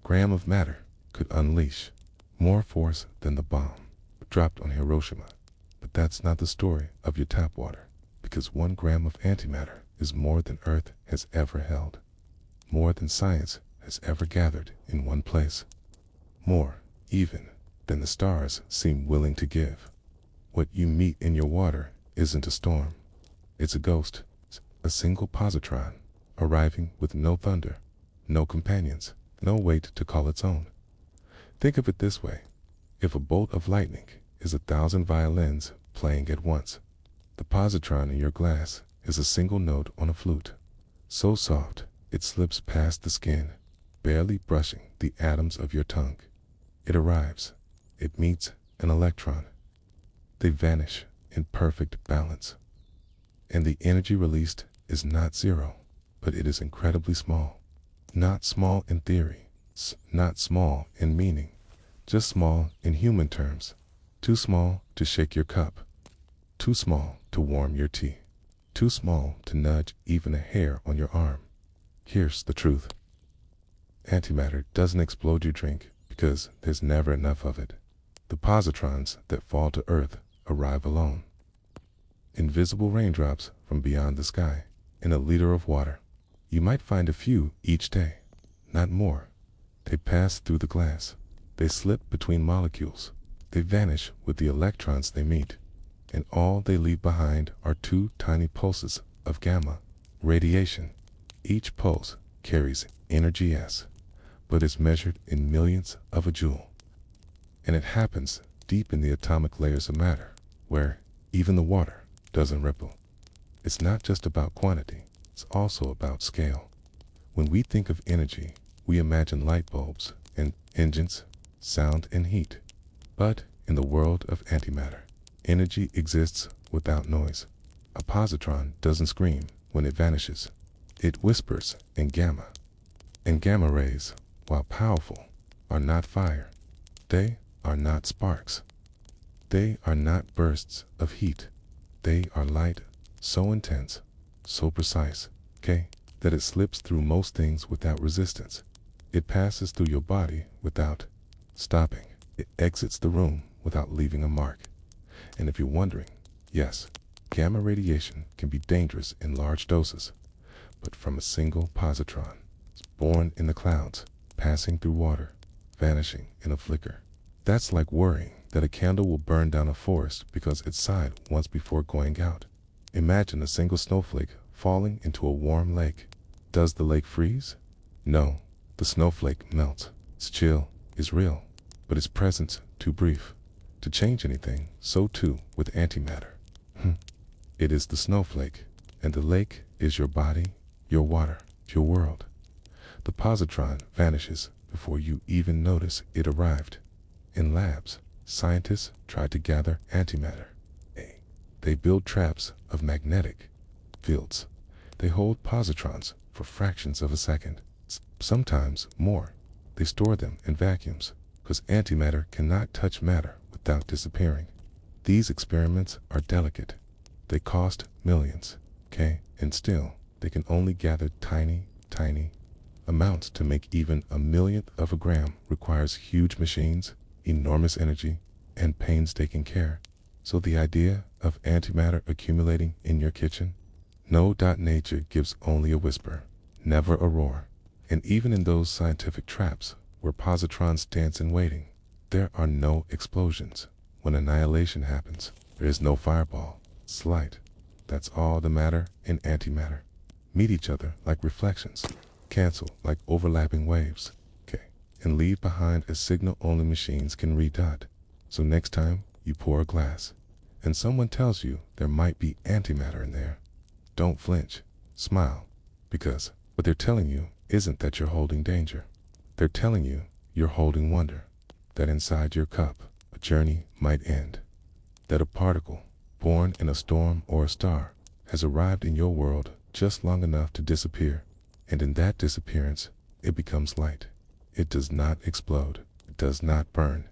gram of matter, could unleash more force than the bomb dropped on Hiroshima. But that's not the story of your tap water, because 1 gram of antimatter is more than Earth has ever held, more than science has ever gathered in one place, more even than the stars seem willing to give. What you meet in your water isn't a storm, it's a ghost, a single positron, arriving with no thunder, no companions, no weight to call its own. Think of it this way: if a bolt of lightning is 1,000 violins playing at once, the positron in your glass is a single note on a flute, so soft it slips past the skin, barely brushing the atoms of your tongue. It arrives, it meets an electron. They vanish in perfect balance. And the energy released is not zero, but it is incredibly small. Not small in theory, not small in meaning, just small in human terms. Too small to shake your cup, too small to warm your tea, too small to nudge even a hair on your arm. Here's the truth. Antimatter doesn't explode your drink because there's never enough of it. The positrons that fall to Earth arrive alone. Invisible raindrops from beyond the sky in a liter of water. You might find a few each day, not more. They pass through the glass. They slip between molecules. They vanish with the electrons they meet. And all they leave behind are 2 tiny pulses of gamma radiation. Each pulse carries energy S, but is measured in millionths of a joule. And it happens deep in the atomic layers of matter, where even the water doesn't ripple. It's not just about quantity, it's also about scale. When we think of energy, we imagine light bulbs and engines, sound and heat. But in the world of antimatter, energy exists without noise. A positron doesn't scream when it vanishes. It whispers in gamma. And gamma rays, while powerful, are not fire. They are not sparks. They are not bursts of heat. They are light, so intense, so precise, that it slips through most things without resistance. It passes through your body without stopping. It exits the room without leaving a mark. And if you're wondering, yes, gamma radiation can be dangerous in large doses, but from a single positron, it's born in the clouds, passing through water, vanishing in a flicker. That's like worrying that a candle will burn down a forest because it sighed once before going out. Imagine a single snowflake falling into a warm lake. Does the lake freeze? No, the snowflake melts. Its chill is real, but its presence too brief to change anything. So too with antimatter. It is the snowflake, and the lake is your body, your water, your world. The positron vanishes before you even notice it arrived. In labs, scientists try to gather antimatter. They build traps of magnetic fields. They hold positrons for fractions of a second, sometimes more. They store them in vacuums, because antimatter cannot touch matter without disappearing. These experiments are delicate. They cost millions, and still, they can only gather tiny amounts. To make even a millionth of a gram requires huge machines, enormous energy, and painstaking care. So the idea of antimatter accumulating in your kitchen? No. Nature gives only a whisper, never a roar. And even in those scientific traps where positrons dance in waiting, there are no explosions. When annihilation happens, there is no fireball. It's light, That's all the matter and antimatter. Meet each other like reflections, cancel like overlapping waves, okay, and leave behind a signal only machines can read. So next time you pour a glass, and someone tells you there might be antimatter in there, don't flinch, smile, because what they're telling you isn't that you're holding danger. They're telling you you're holding wonder, that inside your cup a journey might end, that a particle born in a storm or a star has arrived in your world just long enough to disappear, and in that disappearance it becomes light. It does not explode, it does not burn,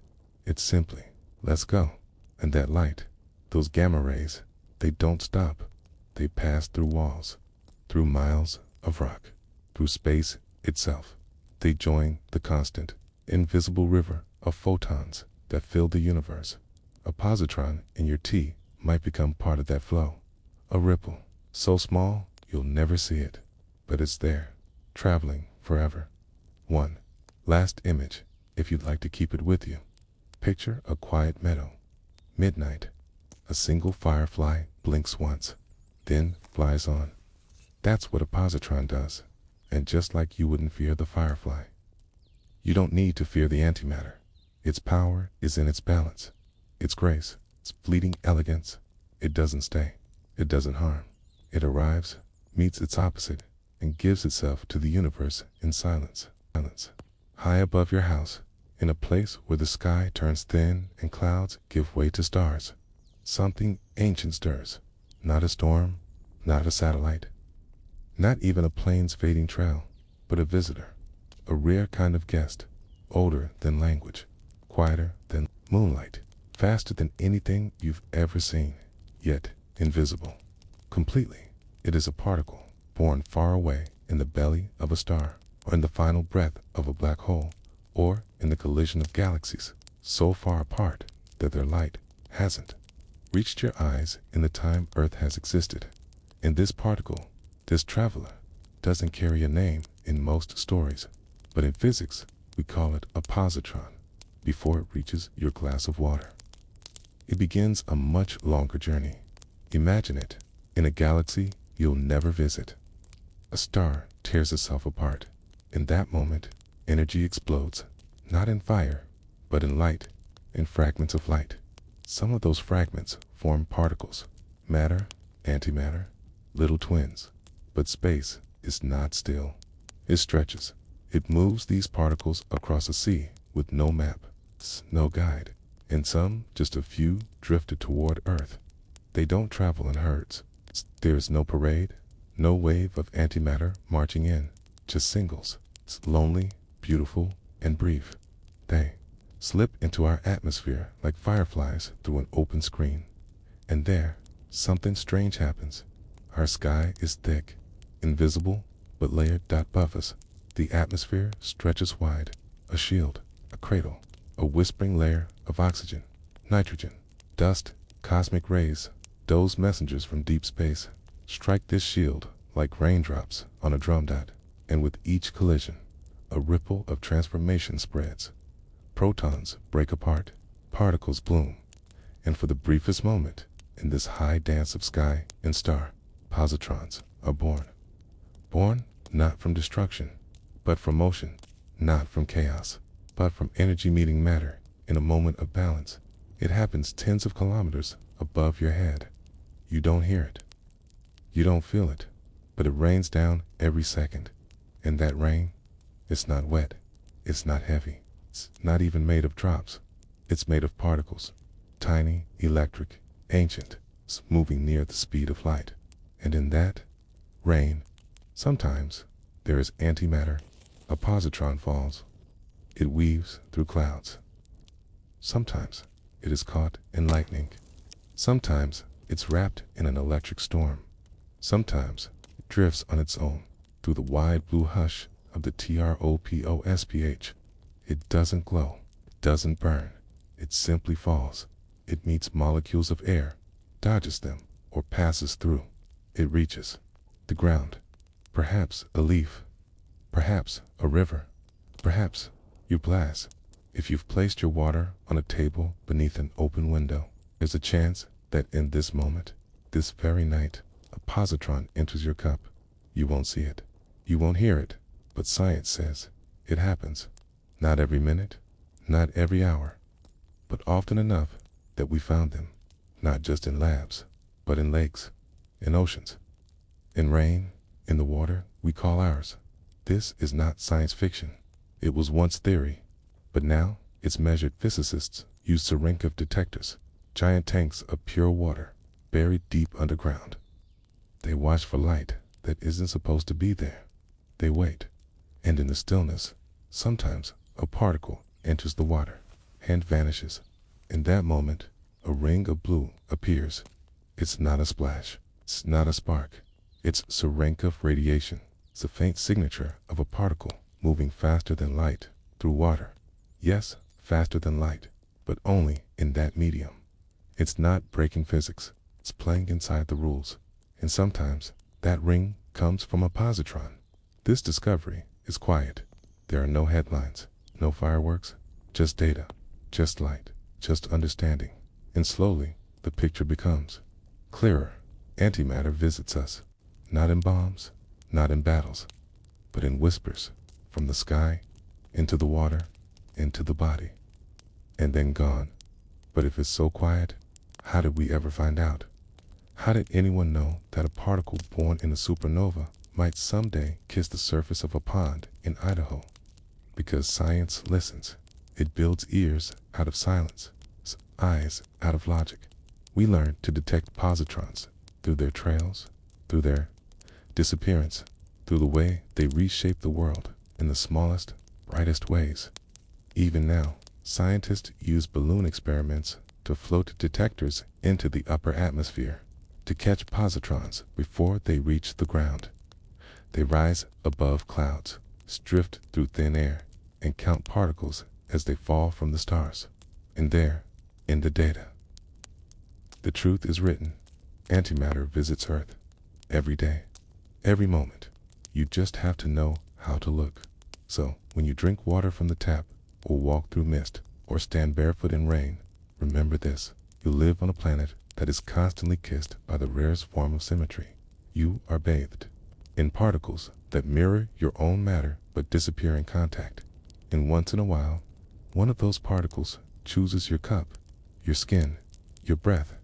it simply lets go. And that light, those gamma rays, they don't stop. They pass through walls, through miles of rock, through space itself. They join the constant, invisible river of photons that fill the universe. A positron in your tea might become part of that flow. A ripple, so small you'll never see it, but it's there, traveling forever. One last image, if you'd like to keep it with you. Picture a quiet meadow. Midnight. A single firefly blinks once, then flies on. That's what a positron does. And just like you wouldn't fear the firefly, you don't need to fear the antimatter. Its power is in its balance, its grace, its fleeting elegance. It doesn't stay. It doesn't harm. It arrives, meets its opposite, and gives itself to the universe in silence. High above your house, in a place where the sky turns thin and clouds give way to stars, something ancient stirs. Not a storm, not a satellite, not even a plane's fading trail, but a visitor, a rare kind of guest, older than language, quieter than moonlight, faster than anything you've ever seen, yet invisible. Completely, it is a particle born far away in the belly of a star, or in the final breath of a black hole, or in the collision of galaxies so far apart that their light hasn't reached your eyes in the time Earth has existed. And this particle, this traveler, doesn't carry a name in most stories, but in physics we call it a positron. Before it reaches your glass of water, it begins a much longer journey. Imagine it in a galaxy you'll never visit. A star tears itself apart. In that moment, energy explodes, not in fire, but in light, in fragments of light. Some of those fragments form particles, matter, antimatter, little twins. But space is not still. It stretches. It moves these particles across a sea with no map, no guide, and some, just a few, drifted toward Earth. They don't travel in herds. There is no parade, no wave of antimatter marching in, just singles, lonely, beautiful, and brief. They slip into our atmosphere like fireflies through an open screen. And there, something strange happens. Our sky is thick, invisible, but layered. Above us, the atmosphere stretches wide, a shield, a cradle, a whispering layer of oxygen, nitrogen, dust, cosmic rays. Those messengers from deep space strike this shield like raindrops on a drum dot, and with each collision, a ripple of transformation spreads. Protons break apart, particles bloom, and for the briefest moment, in this high dance of sky and star, positrons are born. Born not from destruction, but from motion, not from chaos, but from energy meeting matter in a moment of balance. It happens tens of kilometers above your head. You don't hear it. You don't feel it, but it rains down every second. And that rain, it's not wet, it's not heavy, it's not even made of drops. It's made of particles, tiny, electric, ancient, moving near the speed of light. And in that rain, sometimes there is antimatter. A positron falls. It weaves through clouds. Sometimes it is caught in lightning. Sometimes it's wrapped in an electric storm. Sometimes it drifts on its own through the wide blue hush of the troposph. It doesn't glow, it doesn't burn, it simply falls. It meets molecules of air, dodges them, or passes through. It reaches the ground, perhaps a leaf, perhaps a river, perhaps your glass. If you've placed your water on a table beneath an open window, there's a chance that in this moment, This very night, a positron enters your cup. You won't see it. You won't hear it. But science says it happens. Not every minute, not every hour, but often enough that we found them, not just in labs, but in lakes, in oceans, in rain, in the water we call ours. This is not science fiction. It was once theory, but now it's measured. Physicists use Cherenkov detectors, giant tanks of pure water buried deep underground. They watch for light that isn't supposed to be there. They wait, and in the stillness, sometimes a particle enters the water and vanishes. In that moment, a ring of blue appears. It's not a splash. It's not a spark. It's Cherenkov radiation. It's a faint signature of a particle moving faster than light through water. Yes, faster than light, but only in that medium. It's not breaking physics. It's playing inside the rules. And sometimes that ring comes from a positron. This discovery is quiet. There are no headlines, no fireworks, just data, just light, just understanding. And slowly, the picture becomes clearer. Antimatter visits us, not in bombs, not in battles, but in whispers, from the sky, into the water, into the body, and then gone. But if it's so quiet, how did we ever find out? How did anyone know that a particle born in a supernova might someday kiss the surface of a pond in Idaho? Because science listens. It builds ears out of silence, eyes out of logic. We learn to detect positrons through their trails, through their disappearance, through the way they reshape the world in the smallest, brightest ways. Even now, scientists use balloon experiments to float detectors into the upper atmosphere to catch positrons before they reach the ground. They rise above clouds, drift through thin air, and count particles as they fall from the stars. And there, in the data, the truth is written. Antimatter visits Earth every day, every moment. You just have to know how to look. So, when you drink water from the tap, or walk through mist, or stand barefoot in rain, remember this. You live on a planet that is constantly kissed by the rarest form of symmetry. You are bathed in particles that mirror your own matter but disappear in contact. And once in a while, one of those particles chooses your cup, your skin, your breath,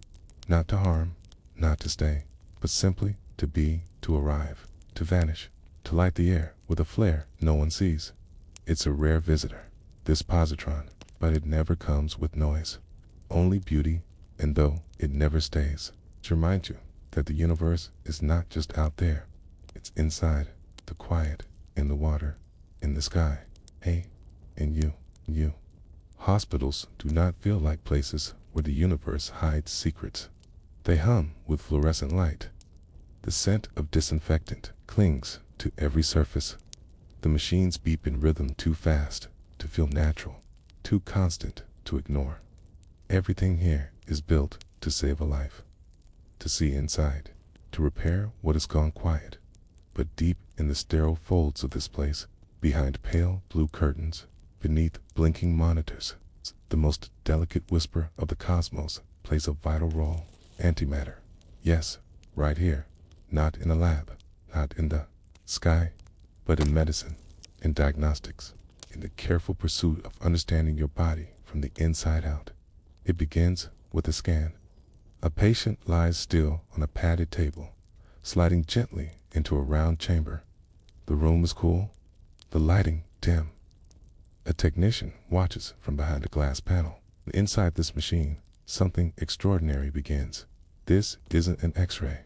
not to harm, not to stay, but simply to be, to arrive, to vanish, to light the air with a flare no one sees. It's a rare visitor, this positron, but it never comes with noise, only beauty, and though it never stays, to remind you that the universe is not just out there, it's inside, the quiet, in the water, in the sky, hey, and you. Hospitals do not feel like places where the universe hides secrets. They hum with fluorescent light. The scent of disinfectant clings to every surface. The machines beep in rhythm too fast to feel natural, too constant to ignore. Everything here is built to save a life, to see inside, to repair what has gone quiet. But deep in the sterile folds of this place, behind pale blue curtains, beneath blinking monitors, the most delicate whisper of the cosmos plays a vital role. Antimatter. Yes, right here. Not in a lab, not in the sky, but in medicine, in diagnostics, in the careful pursuit of understanding your body from the inside out. It begins with a scan. A patient lies still on a padded table, sliding gently into a round chamber. The room is cool, the lighting dim. A technician watches from behind a glass panel. Inside this machine, something extraordinary begins. This isn't an X-ray,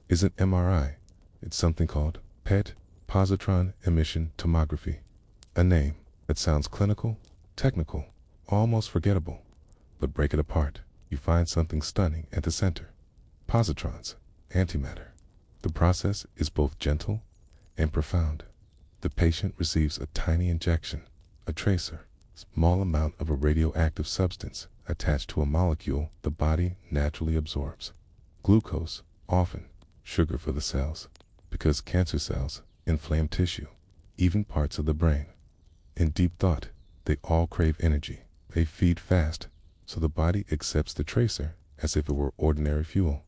isn't MRI. It's something called PET, positron emission tomography. A name that sounds clinical, technical, almost forgettable. But break it apart, you find something stunning at the center. Positrons, antimatter. The process is both gentle and profound. The patient receives a tiny injection, a tracer, small amount of a radioactive substance attached to a molecule the body naturally absorbs. Glucose, often sugar for the cells, because cancer cells inflame tissue, even parts of the brain. In deep thought, they all crave energy. They feed fast, so the body accepts the tracer as if it were ordinary fuel.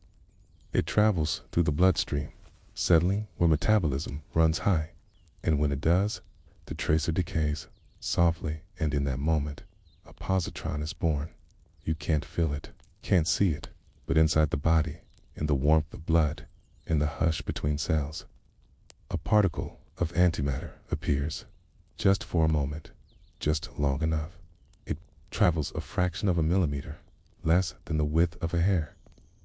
It travels through the bloodstream, settling where metabolism runs high, and when it does, the tracer decays softly, and in that moment, a positron is born. You can't feel it, can't see it, but inside the body, in the warmth of blood, in the hush between cells, a particle of antimatter appears, just for a moment, just long enough. It travels a fraction of a millimeter, less than the width of a hair.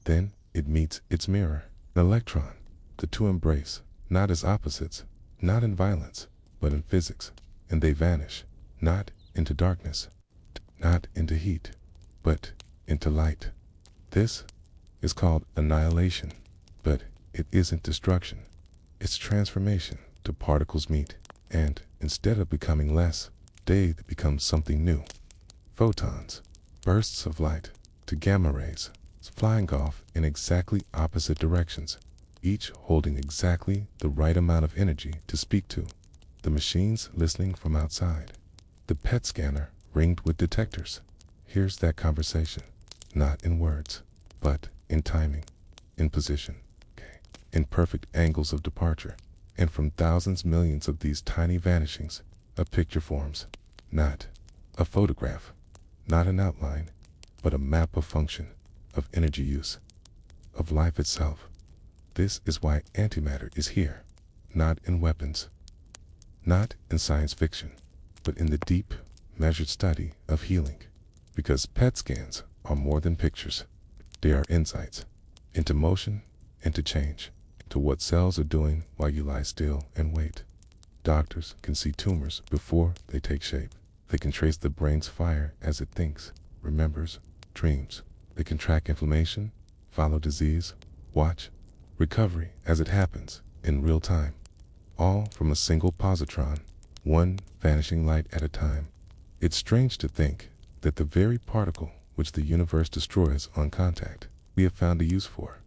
Then it meets its mirror, an electron. The two embrace, not as opposites, not in violence, but in physics, and they vanish, not into darkness, not into heat, but into light. This is called annihilation, but it isn't destruction. It's transformation. The particles meet, and instead of becoming less, they become something new. Photons, bursts of light, to gamma rays, flying off in exactly opposite directions, each holding exactly the right amount of energy to speak to. The machines listening from outside. The PET scanner ringed with detectors. Here's that conversation, not in words, but in timing, in position, in perfect angles of departure. And from thousands, millions of these tiny vanishings, a picture forms, not a photograph, not an outline, but a map of function, of energy use, of life itself. This is why antimatter is here, not in weapons, not in science fiction, but in the deep, measured study of healing. Because PET scans are more than pictures. They are insights into motion, into change, to what cells are doing while you lie still and wait. Doctors can see tumors before they take shape. They can trace the brain's fire as it thinks, remembers, dreams. They can track inflammation, follow disease, watch recovery as it happens in real time. All from a single positron, one vanishing light at a time. It's strange to think that the very particle which the universe destroys on contact, we have found a use for.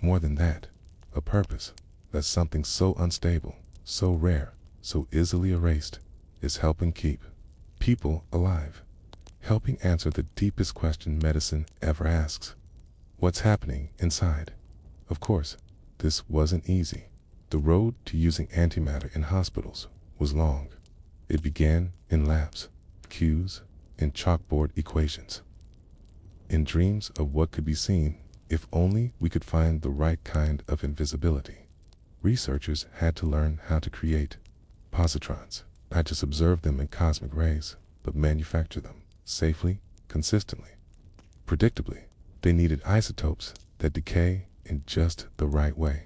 More than that, a purpose, that something so unstable, so rare, so easily erased, is helping keep people alive, helping answer the deepest question medicine ever asks. What's happening inside? Of course, this wasn't easy. The road to using antimatter in hospitals was long. It began in labs, cues, in chalkboard equations, in dreams of what could be seen if only we could find the right kind of invisibility. Researchers had to learn how to create positrons, not just observe them in cosmic rays, but manufacture them safely, consistently, predictably. They needed isotopes that decay in just the right way.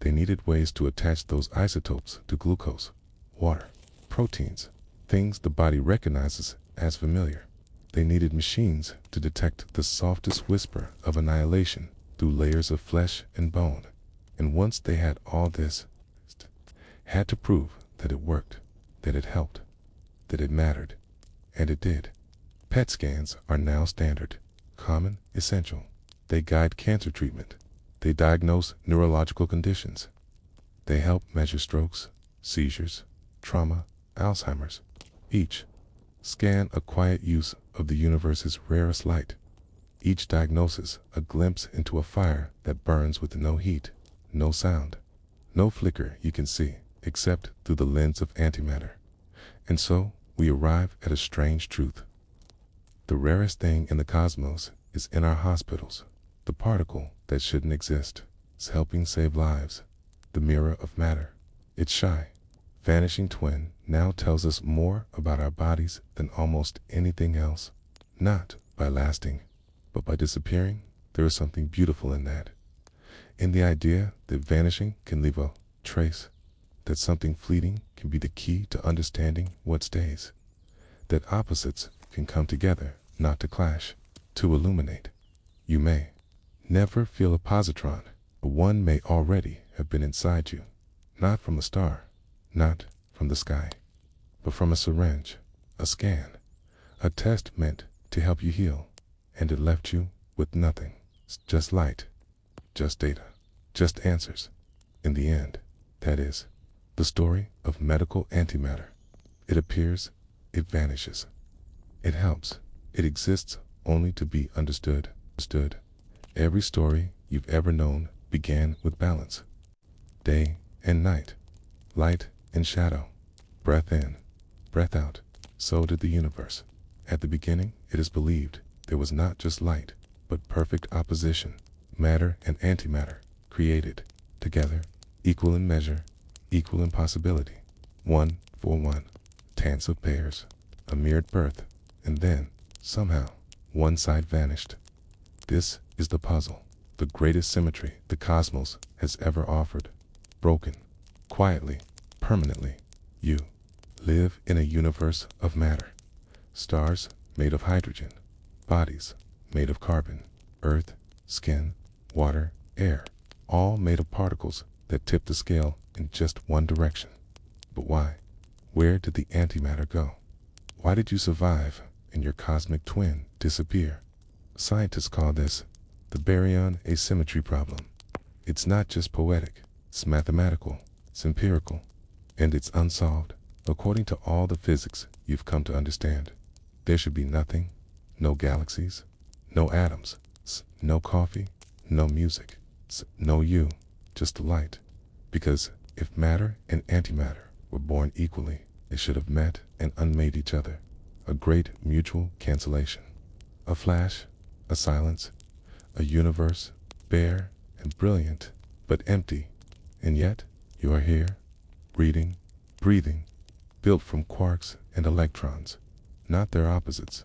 They needed ways to attach those isotopes to glucose, water, proteins, things the body recognizes as familiar. They needed machines to detect the softest whisper of annihilation through layers of flesh and bone. And once they had all this, had to prove that it worked, that it helped, that it mattered. And it did. PET scans are now standard, common, essential. They guide cancer treatment. They diagnose neurological conditions. They help measure strokes, seizures, trauma, Alzheimer's. Each scan a quiet use of the universe's rarest light. Each diagnosis a glimpse into a fire that burns with no heat, no sound, no flicker you can see, except through the lens of antimatter. And so we arrive at a strange truth. The rarest thing in the cosmos is in our hospitals. The particle that shouldn't exist is helping save lives. The mirror of matter. Its shy, vanishing twin now tells us more about our bodies than almost anything else. Not by lasting, but by disappearing. There is something beautiful in that. In the idea that vanishing can leave a trace, that something fleeting can be the key to understanding what stays, that opposites can come together, not to clash, to illuminate. You may never feel a positron, but one may already have been inside you, not from a star, not from the sky, but from a syringe, a scan, a test meant to help you heal, and it left you with nothing, just light, just data, just answers. In the end, that is the story of medical antimatter. It appears, it vanishes. It helps. It exists only to be understood. Every story you've ever known began with balance. Day and night, light and shadow, breath in, breath out. So did the universe. At the beginning, it is believed, there was not just light, but perfect opposition. Matter and antimatter, created, together, equal in measure, equal in possibility. 1 for 1, tense of pairs, a mirrored birth, and then, somehow, one side vanished. This is the puzzle, the greatest symmetry the cosmos has ever offered. Broken, quietly, permanently. You live in a universe of matter. Stars made of hydrogen, bodies made of carbon, earth, skin, water, air, all made of particles that tip the scale in just one direction. But why? Where did the antimatter go? Why did you survive and your cosmic twin disappear? Scientists call this the baryon asymmetry problem. It's not just poetic, it's mathematical, it's empirical, and it's unsolved. According to all the physics you've come to understand, there should be nothing, no galaxies, no atoms, no coffee, no music, no you, just light. Because if matter and antimatter were born equally, they should have met and unmade each other. A great mutual cancellation. A flash, a silence, a universe bare and brilliant, but empty. And yet, you are here, reading, breathing, built from quarks and electrons, not their opposites,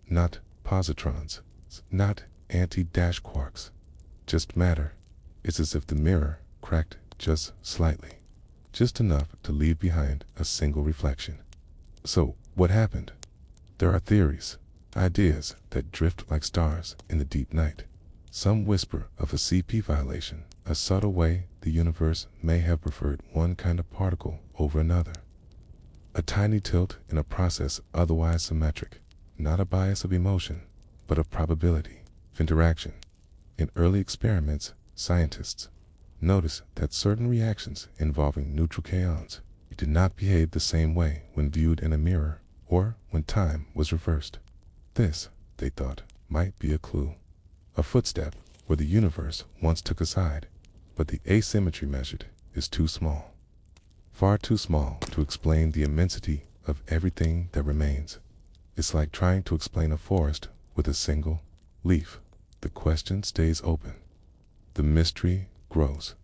not positrons, not anti-quarks, just matter. It's as if the mirror cracked just slightly, just enough to leave behind a single reflection. So, what happened? There are theories, ideas that drift like stars in the deep night. Some whisper of a CP violation, a subtle way the universe may have preferred one kind of particle over another. A tiny tilt in a process otherwise symmetric, not a bias of emotion, but of probability, of interaction. In early experiments, scientists noticed that certain reactions involving neutral kaons did not behave the same way when viewed in a mirror or when time was reversed. This, they thought, might be a clue. A footstep where the universe once took a side, but the asymmetry measured is too small. Far too small to explain the immensity of everything that remains. It's like trying to explain a forest with a single leaf. The question stays open. The mystery grows.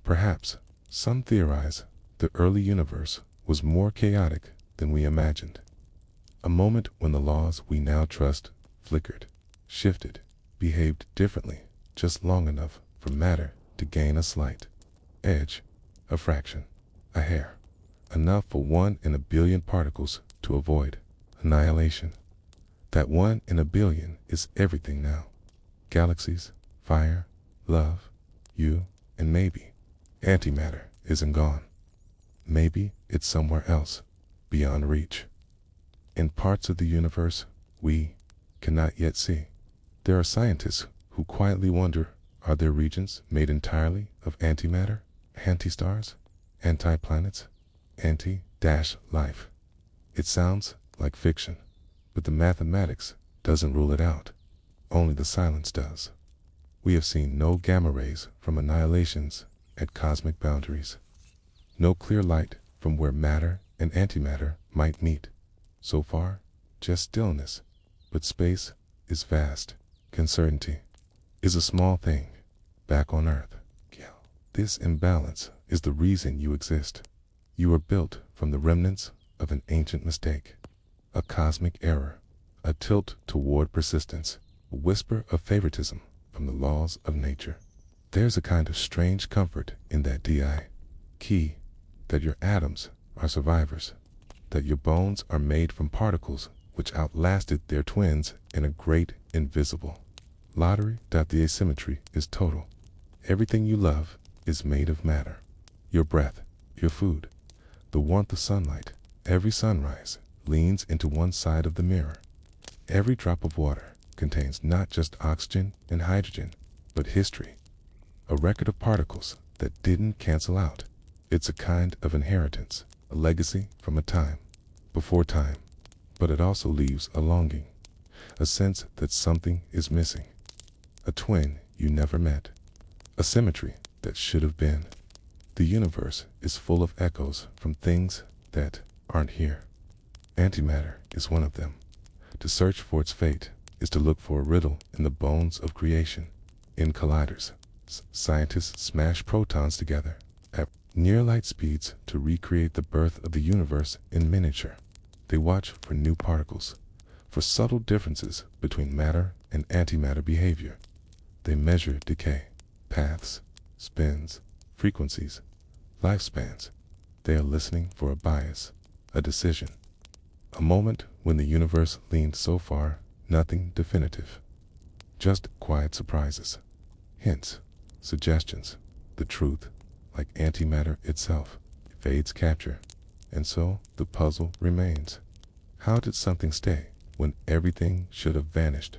Perhaps, some theorize, the early universe was more chaotic than we imagined. A moment when the laws we now trust flickered, shifted, behaved differently, just long enough for matter to gain a slight edge, a fraction, a hair, enough for 1 in a billion particles to avoid annihilation. That 1 in a billion is everything now. Galaxies, fire, love, you, and maybe antimatter isn't gone. Maybe it's somewhere else, beyond reach. In parts of the universe we cannot yet see. There are scientists who quietly wonder, are there regions made entirely of antimatter, anti-stars, anti-planets, anti-life? It sounds like fiction, but the mathematics doesn't rule it out. Only the silence does. We have seen no gamma rays from annihilations at cosmic boundaries. No clear light from where matter and antimatter might meet. So far, just stillness, but space is vast. Uncertainty is a small thing back on Earth. This imbalance is the reason you exist. You were built from the remnants of an ancient mistake, a cosmic error, a tilt toward persistence, a whisper of favoritism from the laws of nature. There's a kind of strange comfort in that key, that your atoms are survivors, that your bones are made from particles which outlasted their twins in a great invisible lottery. The asymmetry is total. Everything you love is made of matter. Your breath, your food, the warmth of sunlight. Every sunrise leans into one side of the mirror. Every drop of water contains not just oxygen and hydrogen, but history, a record of particles that didn't cancel out. It's a kind of inheritance, a legacy from a time before time, but it also leaves a longing, a sense that something is missing, a twin you never met, a symmetry that should have been. The universe is full of echoes from things that aren't here. Antimatter is one of them. To search for its fate is to look for a riddle in the bones of creation. In colliders, scientists smash protons together at near light speeds to recreate the birth of the universe in miniature. They watch for new particles, for subtle differences between matter and antimatter behavior. They measure decay, paths, spins, frequencies, lifespans. They are listening for a bias, a decision. A moment when the universe leaned so far, nothing definitive. Just quiet surprises, hints, suggestions. The truth, like antimatter itself, evades capture. And so the puzzle remains. How did something stay when everything should have vanished?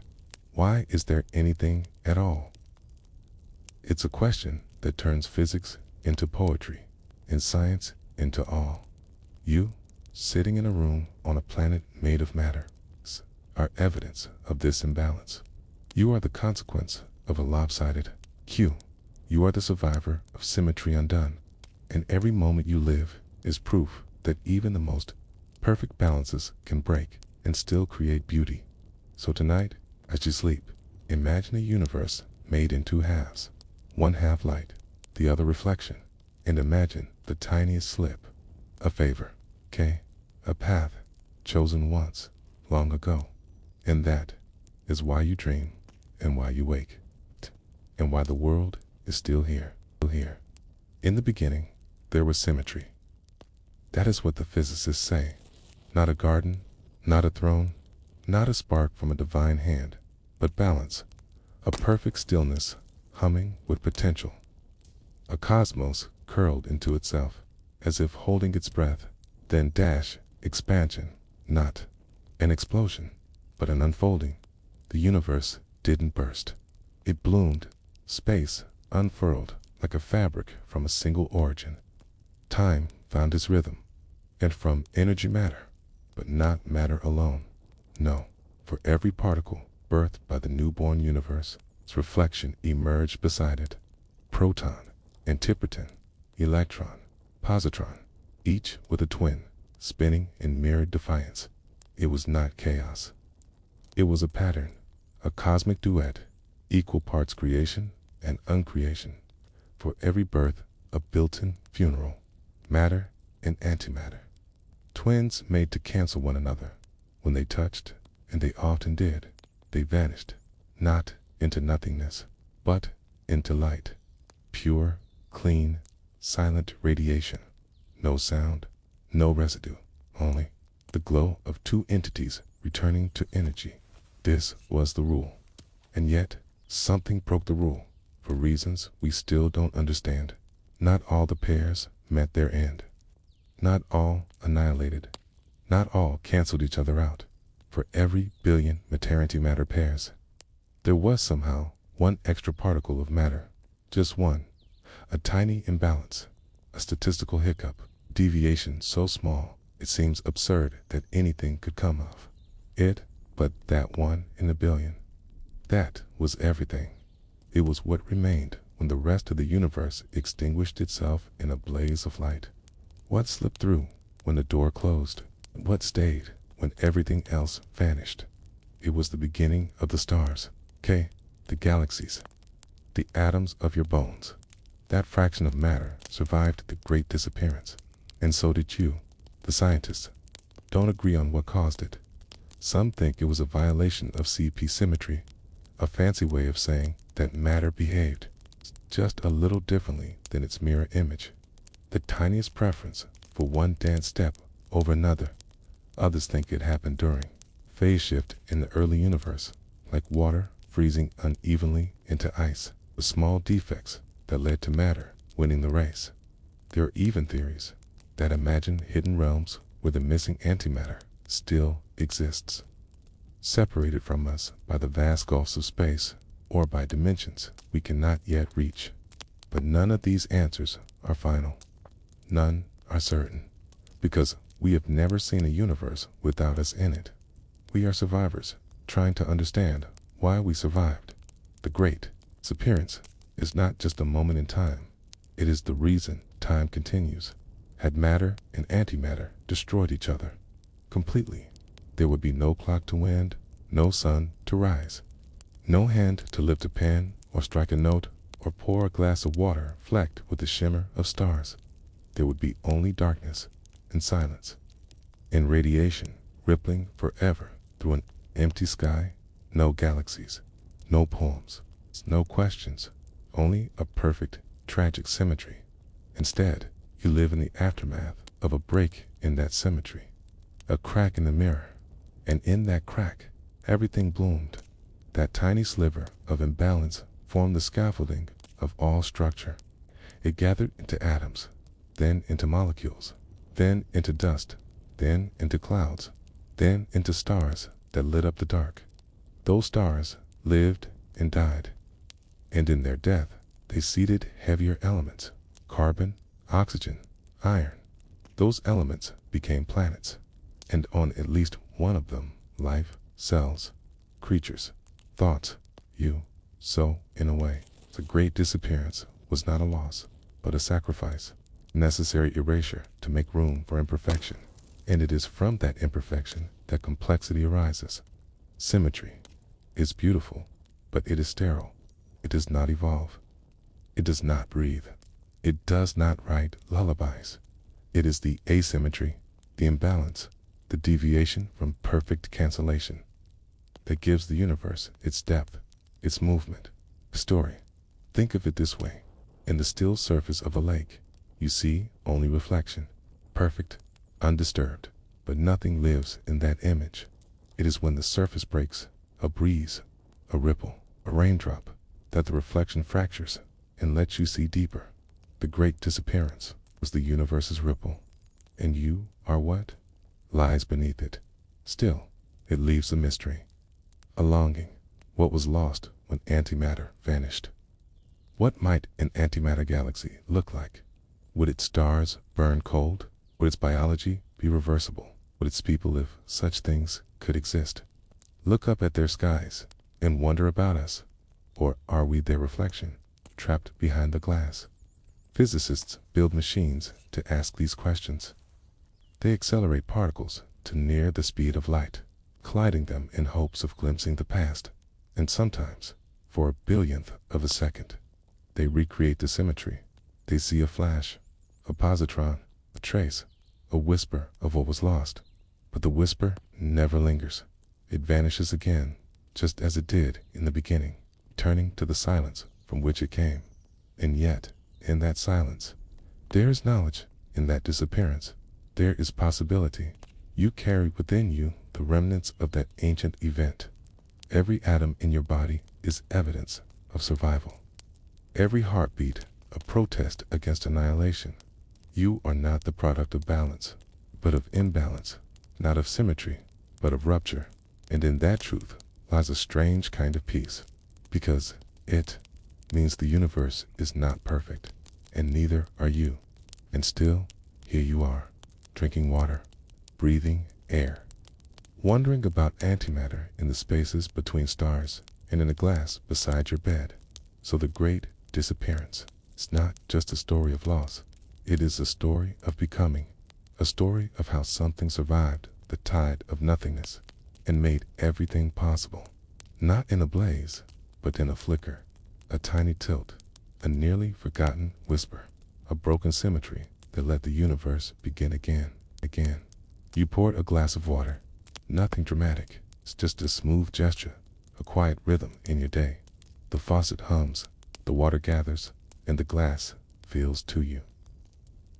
Why is there anything at all? It's a question that turns physics into poetry and science into awe. You, sitting in a room on a planet made of matter, are evidence of this imbalance. You are the consequence of a lopsided cue. You are the survivor of symmetry undone. And every moment you live is proof that even the most perfect balances can break and still create beauty. So tonight, as you sleep, imagine a universe made in two halves. One half light, the other reflection, and imagine the tiniest slip, a favor, a path chosen once, long ago. And that is why you dream, and why you wake, and why the world is still here. In the beginning, there was symmetry. That is what the physicists say. Not a garden, not a throne, not a spark from a divine hand, but balance, a perfect stillness humming with potential. A cosmos curled into itself, as if holding its breath, then expansion, not an explosion, but an unfolding. The universe didn't burst. It bloomed, space unfurled like a fabric from a single origin. Time found its rhythm, and from energy matter, but not matter alone. No, for every particle birthed by the newborn universe, its reflection emerged beside it. Proton, antiproton, electron, positron, each with a twin, spinning in mirrored defiance. It was not chaos. It was a pattern, a cosmic duet, equal parts creation and uncreation. For every birth, a built-in funeral, matter and antimatter. Twins made to cancel one another. When they touched, and they often did, they vanished, not into nothingness, but into light. Pure, clean, silent radiation. No sound, no residue, only the glow of two entities returning to energy. This was the rule. And yet, something broke the rule, for reasons we still don't understand. Not all the pairs met their end. Not all annihilated. Not all canceled each other out. For every billion matter-antimatter pairs, there was somehow one extra particle of matter. Just one. A tiny imbalance. A statistical hiccup. Deviation so small, it seems absurd that anything could come of it, but that one in a billion. That was everything. It was what remained when the rest of the universe extinguished itself in a blaze of light. What slipped through when the door closed? What stayed when everything else vanished? It was the beginning of the stars, the galaxies, the atoms of your bones. That fraction of matter survived the great disappearance. And so did you. The scientists don't agree on what caused it. Some think it was a violation of CP symmetry, a fancy way of saying that matter behaved just a little differently than its mirror image. The tiniest preference for one dance step over another. Others think it happened during phase shift in the early universe, like water freezing unevenly into ice, with small defects that led to matter winning the race. There are even theories that imagine hidden realms where the missing antimatter still exists, separated from us by the vast gulfs of space or by dimensions we cannot yet reach. But none of these answers are final. None are certain, because we have never seen a universe without us in it. We are survivors, trying to understand why we survived. The great disappearance is not just a moment in time, It is the reason time continues. Had matter and antimatter destroyed each other completely, there would be no clock to wind, no sun to rise, no hand to lift a pen or strike a note or pour a glass of water flecked with the shimmer of stars. There would be only darkness and silence, and radiation rippling forever through an empty sky. No galaxies, no poems, no questions, only a perfect, tragic symmetry. Instead, you live in the aftermath of a break in that symmetry, a crack in the mirror, and in that crack, everything bloomed. That tiny sliver of imbalance formed the scaffolding of all structure. It gathered into atoms, then into molecules, then into dust, then into clouds, then into stars that lit up the dark. Those stars lived and died, and in their death, they seeded heavier elements, carbon, oxygen, iron. Those elements became planets, and on at least one of them, life, cells, creatures, thoughts, you. So, in a way, the great disappearance was not a loss, but a sacrifice, necessary erasure to make room for imperfection. And it is from that imperfection that complexity arises. Symmetry is beautiful, but it is sterile. It does not evolve. It does not breathe. It does not write lullabies. It is the asymmetry, the imbalance, the deviation from perfect cancellation that gives the universe its depth, its movement, story. Think of it this way. In the still surface of a lake, you see only reflection, perfect, undisturbed, but nothing lives in that image. It is when the surface breaks, a breeze, a ripple, a raindrop, that the reflection fractures and lets you see deeper. The great disappearance was the universe's ripple, and you are what lies beneath it. Still, it leaves a mystery, a longing. What was lost when antimatter vanished? What might an antimatter galaxy look like? Would its stars burn cold? Would its biology be reversible? Would its people live such things could exist? Look up at their skies and wonder about us. Or are we their reflection, trapped behind the glass? Physicists build machines to ask these questions. They accelerate particles to near the speed of light, colliding them in hopes of glimpsing the past. And sometimes, for a billionth of a second, they recreate the symmetry. They see a flash, a positron, a trace, a whisper of what was lost. But the whisper never lingers. It vanishes again, just as it did in the beginning, turning to the silence from which it came. And yet, in that silence, there is knowledge. In that disappearance, there is possibility. You carry within you the remnants of that ancient event. Every atom in your body is evidence of survival. Every heartbeat a protest against annihilation. You are not the product of balance, but of imbalance, not of symmetry, but of rupture. And in that truth lies a strange kind of peace, because it means the universe is not perfect, and neither are you. And still, here you are, drinking water, breathing air, wondering about antimatter in the spaces between stars and in a glass beside your bed. So the great disappearance is not just a story of loss. It is a story of becoming, a story of how something survived the tide of nothingness and made everything possible. Not in a blaze, but in a flicker, a tiny tilt, a nearly forgotten whisper, a broken symmetry that let the universe begin again. You poured a glass of water. Nothing dramatic. It's just a smooth gesture, a quiet rhythm in your day. The faucet hums, the water gathers, and the glass fills to you.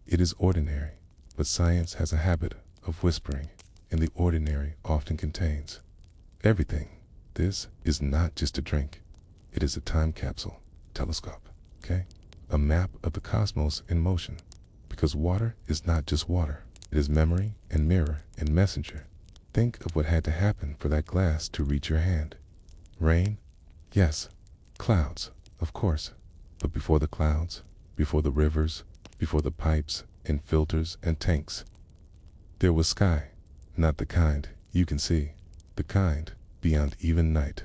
It is ordinary, but science has a habit of whispering, and the ordinary often contains everything. This is not just a drink. It is a time capsule, telescope, okay? A map of the cosmos in motion. Because water is not just water. It is memory and mirror and messenger. Think of what had to happen for that glass to reach your hand. Rain? Yes. Clouds, of course. But before the clouds, before the rivers, before the pipes and filters and tanks, there was sky. Not the kind you can see. The kind beyond even night.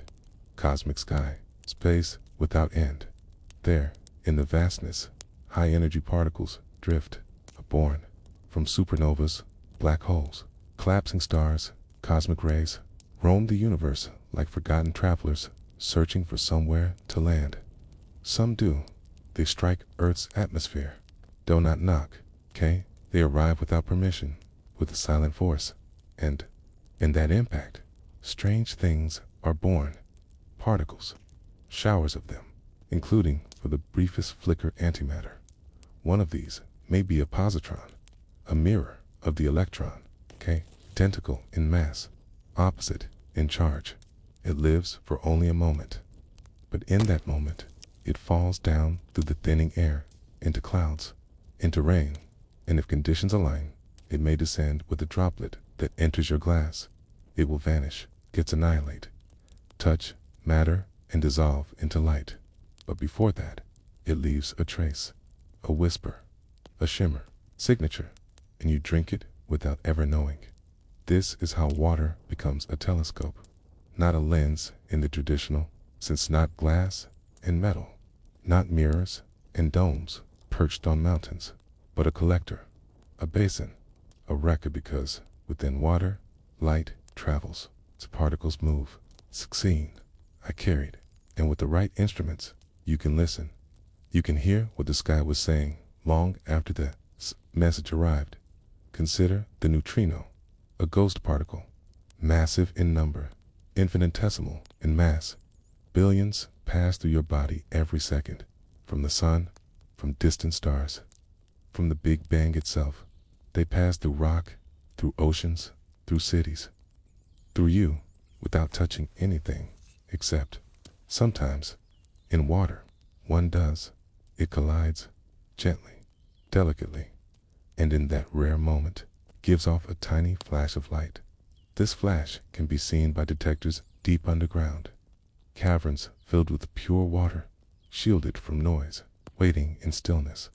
Cosmic sky. Space without end. There, in the vastness, high-energy particles drift, are born from supernovas, black holes, collapsing stars, cosmic rays, roam the universe like forgotten travelers searching for somewhere to land. Some do. They strike Earth's atmosphere. Do not knock, okay? They arrive without permission, with a silent force. And in that impact, strange things are born. Particles, showers of them, including, for the briefest flicker, antimatter. One of these may be a positron, a mirror of the electron, okay? Identical in mass, opposite in charge. It lives for only a moment. But in that moment, it falls down through the thinning air, into clouds, into rain, and if conditions align, it may descend with a droplet that enters your glass. It will vanish, gets annihilated, touch, matter, and dissolve into light. But before that, it leaves a trace, a whisper, a shimmer, signature, and you drink it without ever knowing. This is how water becomes a telescope, not a lens in the traditional sense, not glass and metal, not mirrors and domes perched on mountains, but a collector, a basin, a record, because within water, light travels, its particles move, succeed, I carried, and with the right instruments, you can listen. You can hear what the sky was saying long after the message arrived. Consider the neutrino, a ghost particle, massive in number, infinitesimal in mass. Billions pass through your body every second, from the sun, from distant stars, from the Big Bang itself. They pass through rock, through oceans, through cities, through you, without touching anything, except, sometimes, in water. One does. It collides, gently, delicately, and in that rare moment, gives off a tiny flash of light. This flash can be seen by detectors deep underground. Caverns filled with pure water, shielded from noise, waiting in stillness.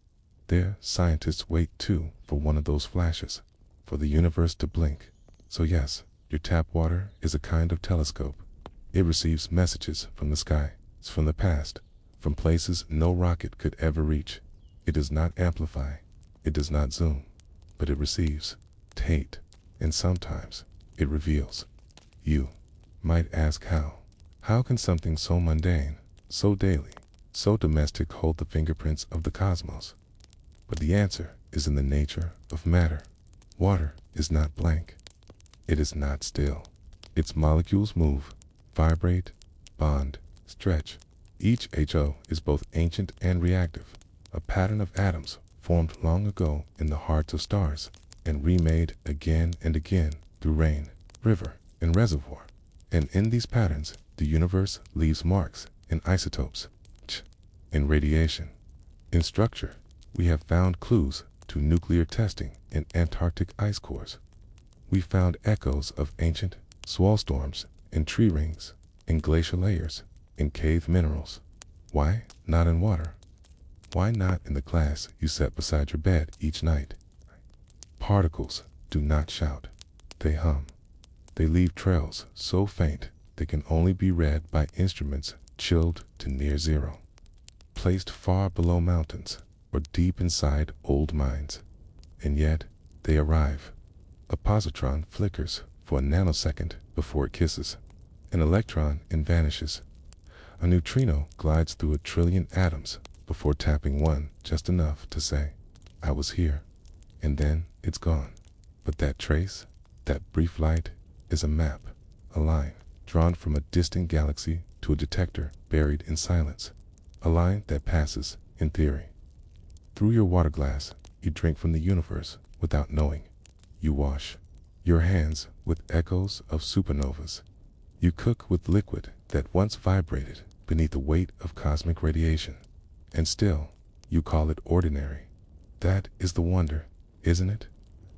There, scientists wait too for one of those flashes, for the universe to blink. So yes, your tap water is a kind of telescope. It receives messages from the sky, from the past, from places no rocket could ever reach. It does not amplify, it does not zoom, but it receives, tate, and sometimes it reveals. You might ask how. How can something so mundane, so daily, so domestic hold the fingerprints of the cosmos? But the answer is in the nature of matter. Water is not blank. It is not still. Its molecules move, vibrate, bond, stretch. Each HO is both ancient and reactive, a pattern of atoms formed long ago in the hearts of stars and remade again and again through rain, river, and reservoir. And in these patterns, the universe leaves marks in isotopes, in radiation. In structure, we have found clues to nuclear testing in Antarctic ice cores. We found echoes of ancient swell storms in tree rings, in glacial layers, in cave minerals. Why not in water? Why not in the glass you set beside your bed each night? Particles do not shout. They hum. They leave trails so faint they can only be read by instruments chilled to near zero, placed far below mountains or deep inside old mines. And yet they arrive. A positron flickers for a nanosecond before it kisses an electron and vanishes. A neutrino glides through a trillion atoms before tapping one just enough to say, I was here, and then it's gone. But that trace, that brief light, is a map, a line, drawn from a distant galaxy to a detector buried in silence, a line that passes, in theory. Through your water glass, you drink from the universe without knowing. You wash your hands with echoes of supernovas. You cook with liquid that once vibrated beneath the weight of cosmic radiation. And still, you call it ordinary. That is the wonder, isn't it?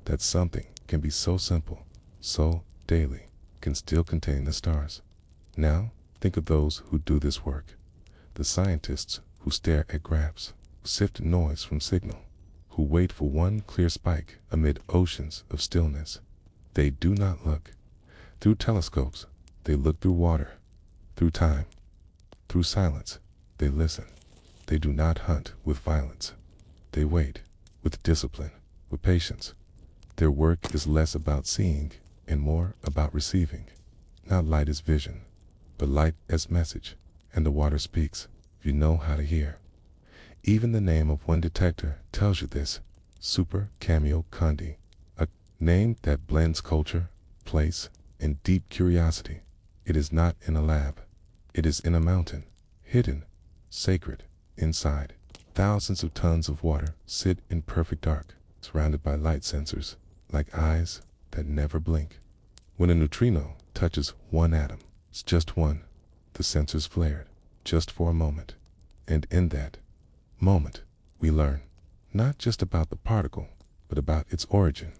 That something can be so simple, so daily, can still contain the stars. Now, think of those who do this work. The scientists who stare at graphs, who sift noise from signal, who wait for one clear spike amid oceans of stillness. They do not look through telescopes. They look through water, through time, through silence. They listen. They do not hunt with violence. They wait, with discipline, with patience. Their work is less about seeing and more about receiving. Not light as vision, but light as message. And the water speaks, if you know how to hear. Even the name of one detector tells you this: Super Cameo Condi, a name that blends culture, place, and deep curiosity. It is not in a lab. It is in a mountain, hidden, sacred, inside. Thousands of tons of water sit in perfect dark, surrounded by light sensors, like eyes that never blink. When a neutrino touches one atom, it's just one, the sensors flared, just for a moment. And in that moment, we learn, not just about the particle, but about its origin,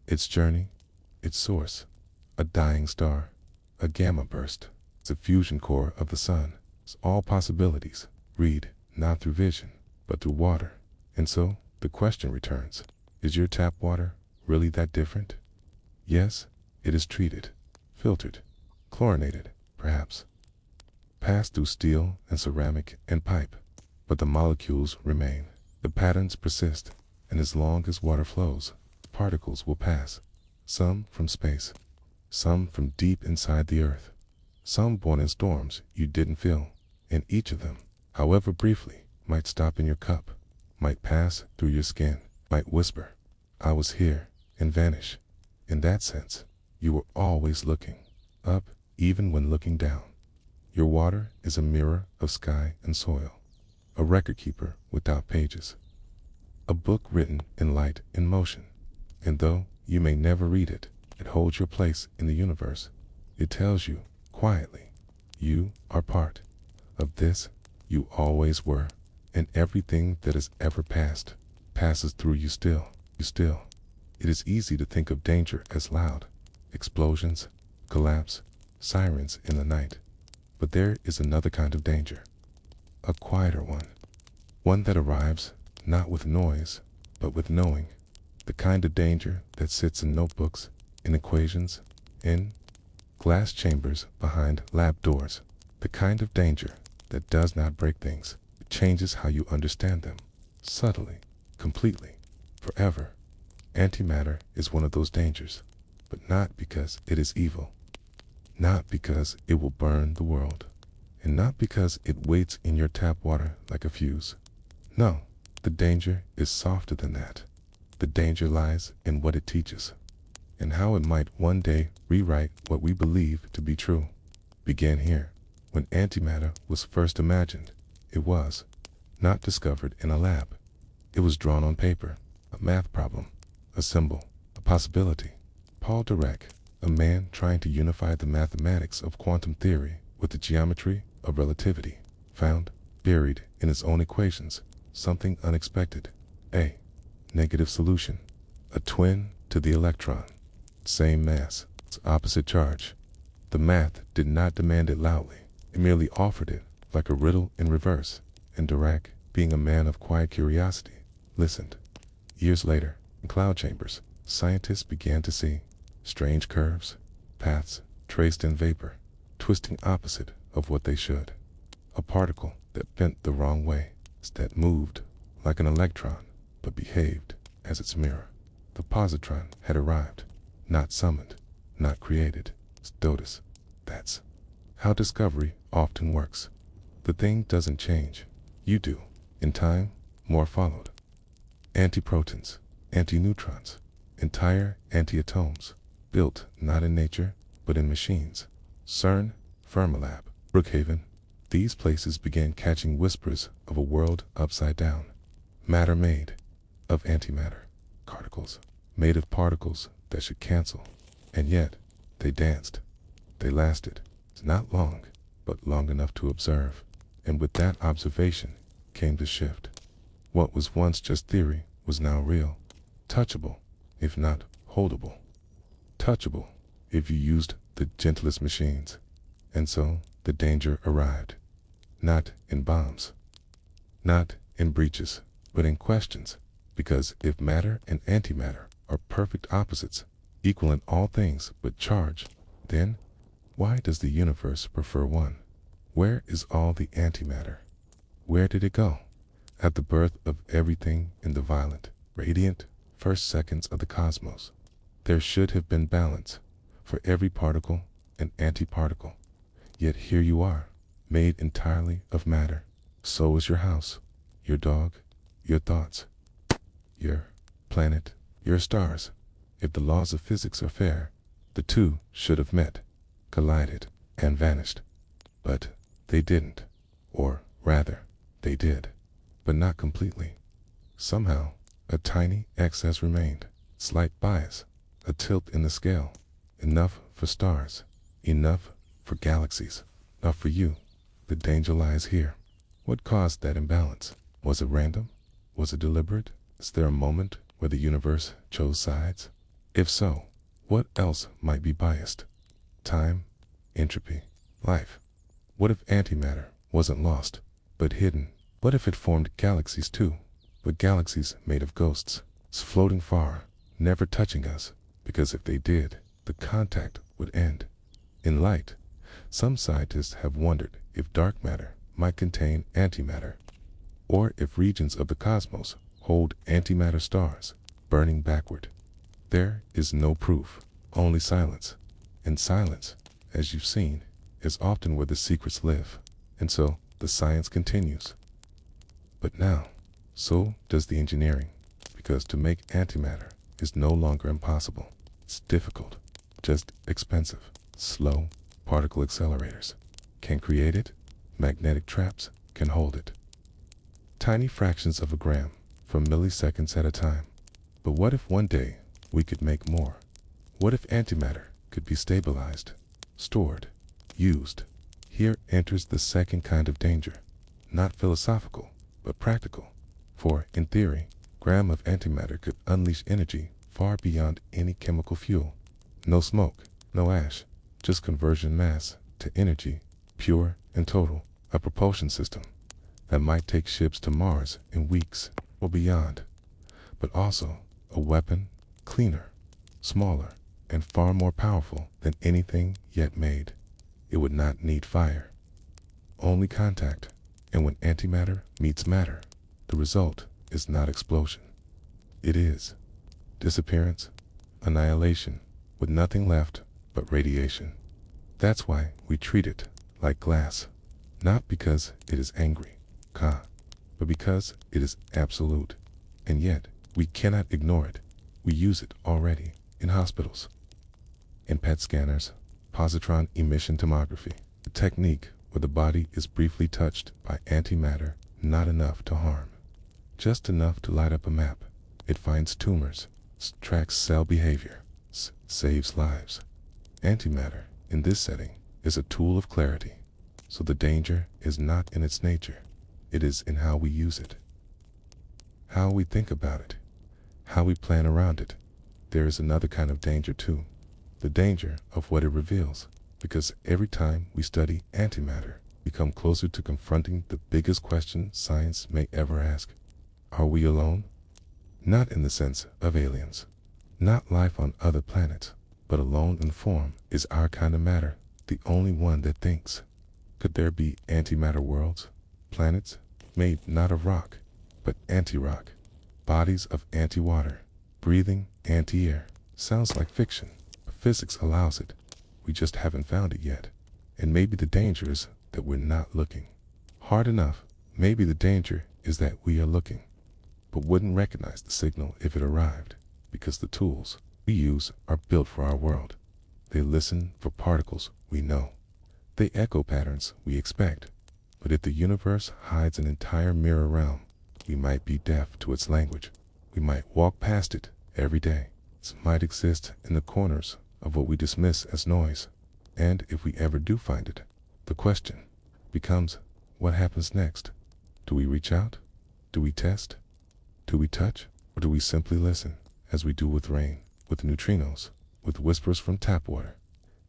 its journey, its source. A dying star, a gamma burst. It's a fusion core of the sun. It's all possibilities. Read, not through vision, but through water. And so, the question returns, is your tap water really that different? Yes, it is treated, filtered, chlorinated, perhaps, passed through steel and ceramic and pipe. But the molecules remain. The patterns persist, and as long as water flows, particles will pass. Some from space, some from deep inside the earth, some born in storms you didn't feel, and each of them, however briefly, might stop in your cup, might pass through your skin, might whisper, "I was here," and vanish. In that sense, you were always looking up, even when looking down. Your water is a mirror of sky and soil, a record keeper without pages, a book written in light and motion. And though you may never read it, it holds your place in the universe. It tells you, quietly, you are part of this, you always were, and everything that has ever passed, passes through you still. It is easy to think of danger as loud, explosions, collapse, sirens in the night. But there is another kind of danger, a quieter one that arrives not with noise, but with knowing, the kind of danger that sits in notebooks, in equations, in glass chambers behind lab doors, the kind of danger that does not break things. It changes how you understand them, subtly, completely, forever. Antimatter is one of those dangers, but not because it is evil, not because it will burn the world, and not because it waits in your tap water like a fuse. No, the danger is softer than that. The danger lies in what it teaches, and how it might one day rewrite what we believe to be true. Began here. When antimatter was first imagined, it was not discovered in a lab. It was drawn on paper, a math problem, a symbol, a possibility. Paul Dirac, a man trying to unify the mathematics of quantum theory with the geometry of relativity, found, buried in his own equations, something unexpected. A negative solution, a twin to the electron, same mass, its opposite charge. The math did not demand it loudly, it merely offered it like a riddle in reverse, and Dirac, being a man of quiet curiosity, listened. Years later, in cloud chambers, scientists began to see strange curves, paths traced in vapor, twisting opposite of what they should. A particle that bent the wrong way, that moved like an electron, but behaved as its mirror. The positron had arrived, not summoned, not created. Stotus. That's how discovery often works. The thing doesn't change. You do. In time, more followed. Antiprotons, antineutrons, entire antiatoms, built not in nature, but in machines. CERN, Fermilab, Brookhaven, these places began catching whispers of a world upside down. Matter made of antimatter, particles, made of particles that should cancel. And yet, they danced. They lasted. Not long, but long enough to observe. And with that observation came the shift. What was once just theory was now real. Touchable, if not holdable. Touchable, if you used the gentlest machines. And so the danger arrived. Not in bombs, not in breaches, but in questions. Because if matter and antimatter are perfect opposites, equal in all things but charge, then why does the universe prefer one? Where is all the antimatter? Where did it go? at the birth of everything in the violent, radiant first seconds of the cosmos. There should have been balance for every particle and antiparticle. Yet here you are, made entirely of matter. So is your house, your dog, your thoughts, your planet, your stars. If the laws of physics are fair, the two should have met, collided, and vanished. But they didn't. Or rather, they did, but not completely. Somehow, a tiny excess remained, slight bias, a tilt in the scale, enough for stars, enough for galaxies. Not for you. The danger lies here. What caused that imbalance? Was it random? Was it deliberate? Is there a moment where the universe chose sides? If so, what else might be biased? Time, entropy, life. What if antimatter wasn't lost, but hidden? What if it formed galaxies too, but galaxies made of ghosts, floating far, never touching us, because if they did, the contact would end. In light, some scientists have wondered if dark matter might contain antimatter, or if regions of the cosmos hold antimatter stars burning backward. There is no proof, only silence. And silence, as you've seen, is often where the secrets live. And so the science continues. But now, so does the engineering, because to make antimatter is no longer impossible. It's difficult, just expensive. Slow particle accelerators can create it, magnetic traps can hold it. Tiny fractions of a gram for milliseconds at a time. But what if one day we could make more? What if antimatter could be stabilized, stored, used? Here enters the second kind of danger, not philosophical, but practical. For, in theory, a gram of antimatter could unleash energy far beyond any chemical fuel. No smoke, no ash, just conversion mass to energy, pure and total, a propulsion system that might take ships to Mars in weeks or beyond, but also a weapon, cleaner, smaller, and far more powerful than anything yet made. It would not need fire, only contact, and when antimatter meets matter, the result is not explosion. It is disappearance, annihilation, with nothing left but radiation. That's why we treat it like glass, not because it is angry, but because it is absolute. And yet, we cannot ignore it. We use it already in hospitals, in PET scanners, positron emission tomography, a technique where the body is briefly touched by antimatter, not enough to harm, just enough to light up a map. It finds tumors, tracks cell behavior, saves lives. Antimatter, in this setting, is a tool of clarity, so the danger is not in its nature, it is in how we use it, how we think about it, how we plan around it. There is another kind of danger too, the danger of what it reveals, because every time we study antimatter, we come closer to confronting the biggest question science may ever ask. Are we alone? Not in the sense of aliens, not life on other planets, but alone in form. Is our kind of matter the only one that thinks? Could there be antimatter worlds, planets made not of rock, but anti-rock, bodies of anti-water, breathing anti-air? Sounds like fiction, but physics allows it. We just haven't found it yet. And maybe the danger is that we're not looking hard enough. Maybe the danger is that we are looking, but wouldn't recognize the signal if it arrived, because the tools we use are built for our world. They listen for particles we know. They echo patterns we expect. But if the universe hides an entire mirror realm, we might be deaf to its language. We might walk past it every day. It might exist in the corners of what we dismiss as noise. And if we ever do find it, the question becomes, what happens next? Do we reach out? Do we test? Do we touch? Or do we simply listen, as we do with rain, with neutrinos, with whispers from tap water?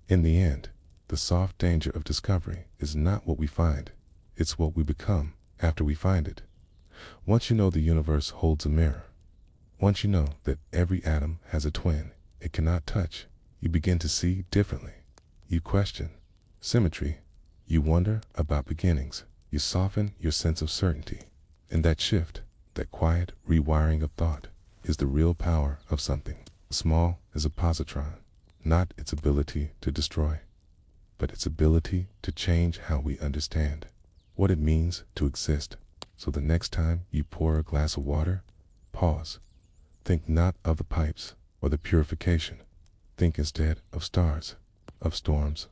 In the end, the soft danger of discovery is not what we find, it's what we become after we find it. Once you know the universe holds a mirror, once you know that every atom has a twin it cannot touch, you begin to see differently. You question symmetry. You wonder about beginnings. You soften your sense of certainty. And that shift, that quiet rewiring of thought, is the real power of something small as a positron, not its ability to destroy, but its ability to change how we understand what it means to exist. So the next time you pour a glass of water, pause. Think not of the pipes or the purification. Think instead of stars, of storms,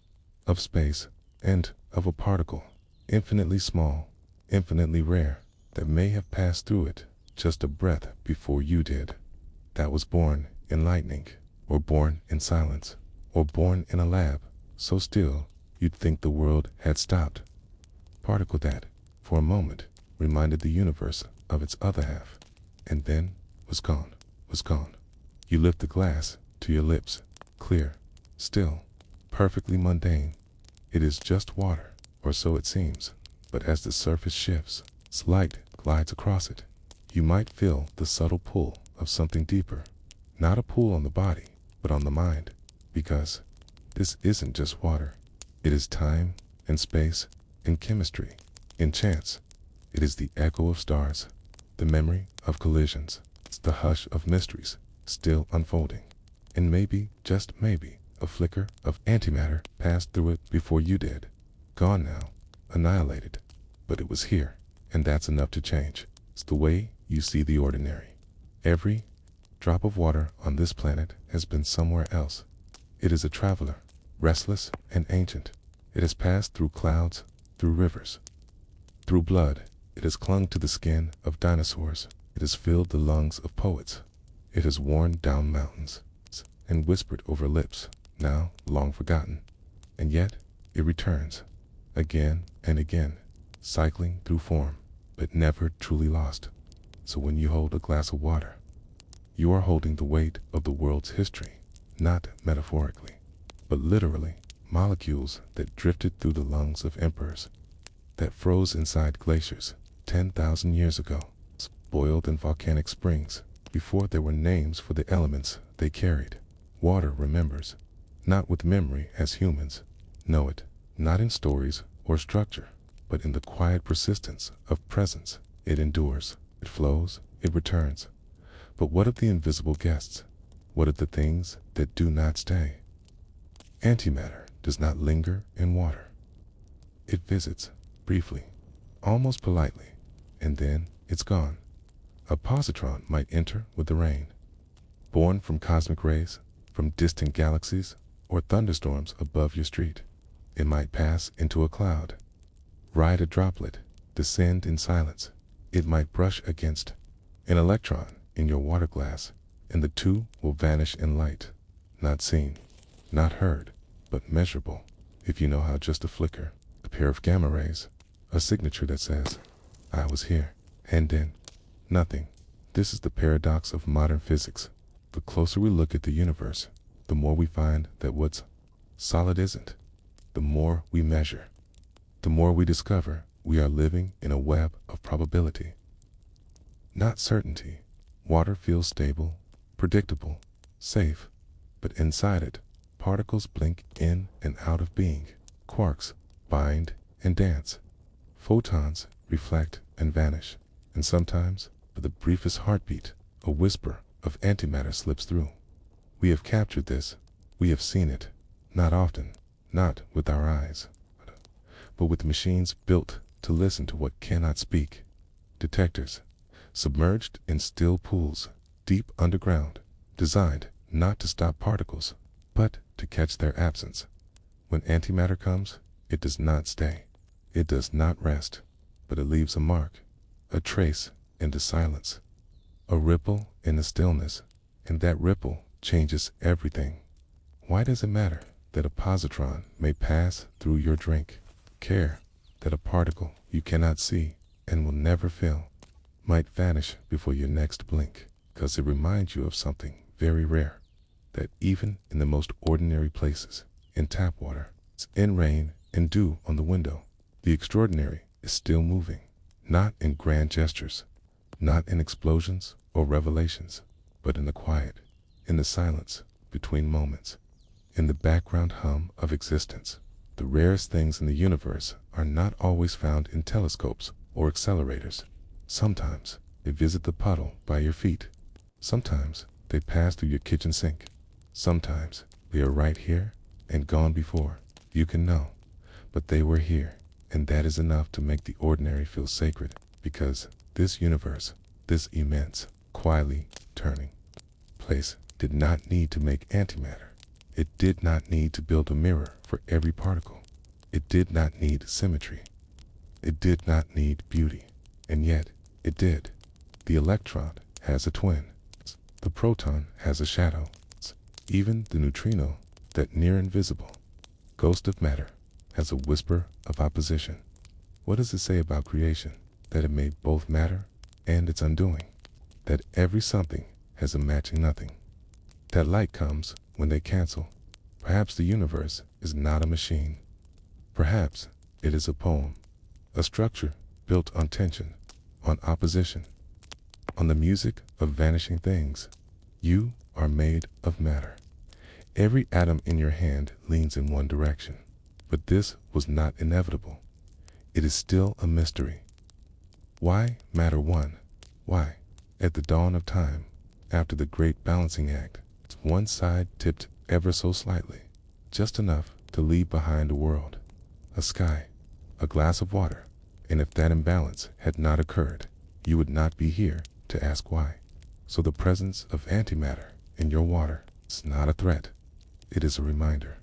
of space, and of a particle, infinitely small, infinitely rare, that may have passed through it just a breath before you did. That was born in lightning, or born in silence, or born in a lab, so still you'd think the world had stopped. Particle that, for a moment, reminded the universe of its other half, and then was gone, was gone. You lift the glass to your lips, clear, still, perfectly mundane. It is just water, or so it seems, but as the surface shifts, light glides across it. You might feel the subtle pull of something deeper, not a pull on the body, but on the mind, because this isn't just water. It is time and space and chemistry and chance. It is the echo of stars, the memory of collisions. It's the hush of mysteries still unfolding. And maybe, just maybe, a flicker of antimatter passed through it before you did. Gone now, annihilated. But it was here, and that's enough to change. It's the way you see the ordinary. Every drop of water on this planet has been somewhere else. It is a traveler, restless and ancient. It has passed through clouds, through rivers, through blood. It has clung to the skin of dinosaurs. It has filled the lungs of poets. It has worn down mountains and whispered over lips now long forgotten. And yet it returns, again and again, cycling through form, but never truly lost. So when you hold a glass of water, you are holding the weight of the world's history, not metaphorically, but literally. Molecules that drifted through the lungs of emperors, that froze inside glaciers 10,000 years ago, boiled in volcanic springs before there were names for the elements they carried. Water remembers, not with memory as humans know it, not in stories or structure, but in the quiet persistence of presence. It endures, it flows, it returns. But what of the invisible guests? What of the things that do not stay? Antimatter does not linger in water. It visits, briefly, almost politely, and then it's gone. A positron might enter with the rain, born from cosmic rays, from distant galaxies, or thunderstorms above your street. It might pass into a cloud, ride a droplet, descend in silence. It might brush against an electron in your water glass, and the two will vanish in light, not seen, not heard, but measurable. If you know how just a flicker, a pair of gamma rays, a signature that says, I was here, and then nothing. This is the paradox of modern physics. The closer we look at the universe, the more we find that what's solid isn't. The more we measure, the more we discover we are living in a web of probability, not certainty. Water feels stable, predictable, safe, but inside it, particles blink in and out of being. Quarks bind and dance. Photons reflect and vanish. And sometimes, for the briefest heartbeat, a whisper of antimatter slips through. We have captured this. We have seen it. Not often, not with our eyes, but with machines built to listen to what cannot speak. Detectors, submerged in still pools, deep underground, designed not to stop particles, but to catch their absence. When antimatter comes, it does not stay. It does not rest, but it leaves a mark, a trace in the silence, a ripple in the stillness, and that ripple changes everything. Why does it matter that a positron may pass through your drink? Care that a particle you cannot see and will never feel might vanish before your next blink, because it reminds you of something very rare, that even in the most ordinary places, in tap water, in rain and dew on the window, the extraordinary is still moving, not in grand gestures, not in explosions or revelations, but in the quiet, in the silence between moments, in the background hum of existence. The rarest things in the universe are not always found in telescopes or accelerators. Sometimes they visit the puddle by your feet. Sometimes they pass through your kitchen sink. Sometimes they are right here and gone before you can know. But they were here, and that is enough to make the ordinary feel sacred, because this universe, this immense, quietly turning place, did not need to make antimatter. It did not need to build a mirror for every particle. It did not need symmetry. It did not need beauty. And yet, it did. The electron has a twin. The proton has a shadow. Even the neutrino, that near invisible ghost of matter, has a whisper of opposition. What does it say about creation? That it made both matter and its undoing. That every something has a matching nothing. That light comes when they cancel. Perhaps the universe is not a machine. Perhaps it is a poem, a structure built on tension, on opposition, on the music of vanishing things. You are made of matter. Every atom in your hand leans in one direction. But this was not inevitable. It is still a mystery. Why matter won? Why, at the dawn of time, after the great balancing act, one side tipped ever so slightly, just enough to leave behind a world, a sky, a glass of water, and if that imbalance had not occurred, you would not be here to ask why. So the presence of antimatter in your water is not a threat. It is a reminder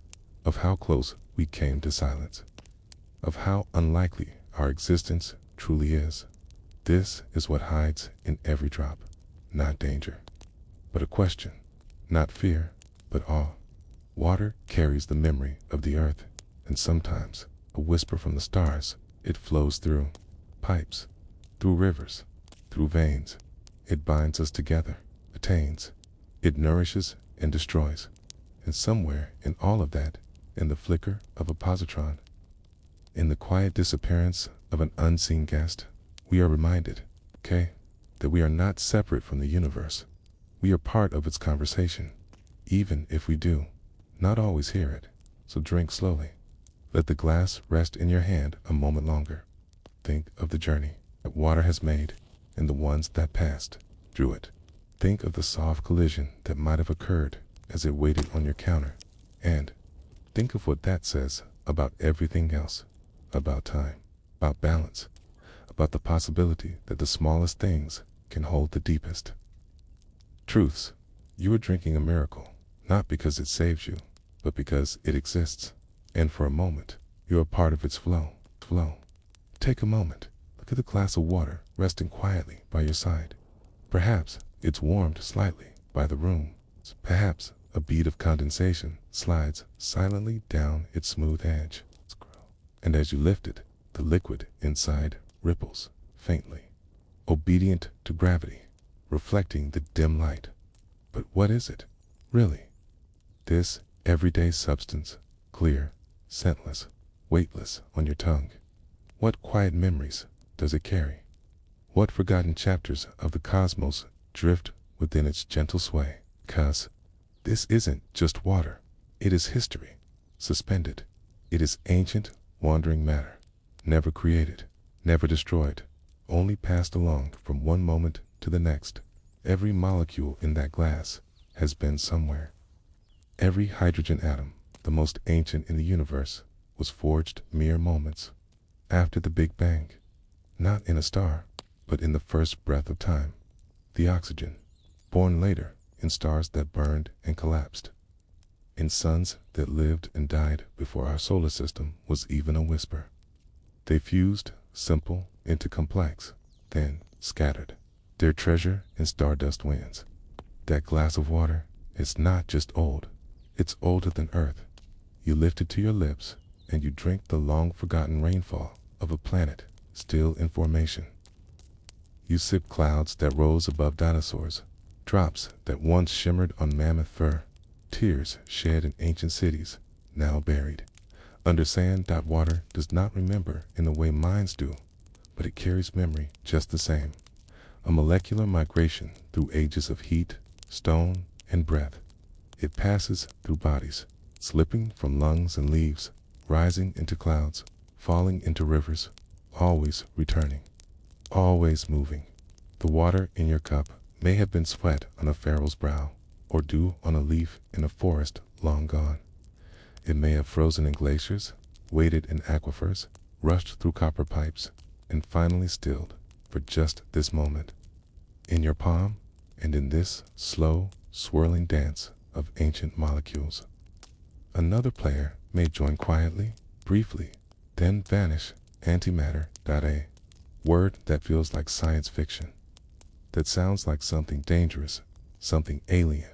of how close we came to silence, of how unlikely our existence truly is. This is what hides in every drop, not danger, but a question, not fear, but awe. Water carries the memory of the earth, and sometimes a whisper from the stars. It flows through pipes, through rivers, through veins. It binds us together, attains, it nourishes and destroys. And somewhere in all of that, in the flicker of a positron, in the quiet disappearance of an unseen guest, we are reminded, that we are not separate from the universe. We are part of its conversation, even if we do not always hear it. So drink slowly. Let the glass rest in your hand a moment longer. Think of the journey that water has made and the ones that passed through it. Think of the soft collision that might have occurred as it waited on your counter, and think of what that says about everything else, about time, about balance, about the possibility that the smallest things can hold the deepest truths. You are drinking a miracle, not because it saves you, but because it exists, and for a moment, you are part of its flow. Take a moment, look at the glass of water resting quietly by your side. Perhaps it's warmed slightly by the room. Perhaps a bead of condensation slides silently down its smooth edge. And as you lift it, the liquid inside ripples faintly, obedient to gravity, reflecting the dim light. But what is it, really? This everyday substance, clear, scentless, weightless on your tongue. What quiet memories does it carry? What forgotten chapters of the cosmos drift within its gentle sway? 'Cause this isn't just water. It is history, suspended. It is ancient, wandering matter, never created, never destroyed, only passed along from one moment to the next. Every molecule in that glass has been somewhere. Every hydrogen atom, the most ancient in the universe, was forged mere moments after the Big Bang, not in a star, but in the first breath of time. The oxygen, born later in stars that burned and collapsed, in suns that lived and died before our solar system was even a whisper. They fused simple into complex, then scattered, their treasure in stardust winds. That glass of water is not just old, it's older than Earth. You lift it to your lips and you drink the long-forgotten rainfall of a planet still in formation. You sip clouds that rose above dinosaurs, drops that once shimmered on mammoth fur, tears shed in ancient cities, now buried under sand. Water does not remember in the way minds do, but it carries memory just the same. A molecular migration through ages of heat, stone, and breath. It passes through bodies, slipping from lungs and leaves, rising into clouds, falling into rivers, always returning. always moving. The water in your cup may have been sweat on a pharaoh's brow, or dew on a leaf in a forest long gone. It may have frozen in glaciers, waded in aquifers, rushed through copper pipes, and finally stilled for just this moment. In your palm, and in this slow, swirling dance of ancient molecules. Another player may join quietly, briefly, then vanish. Antimatter. A word that feels like science fiction, that sounds like something dangerous, something alien,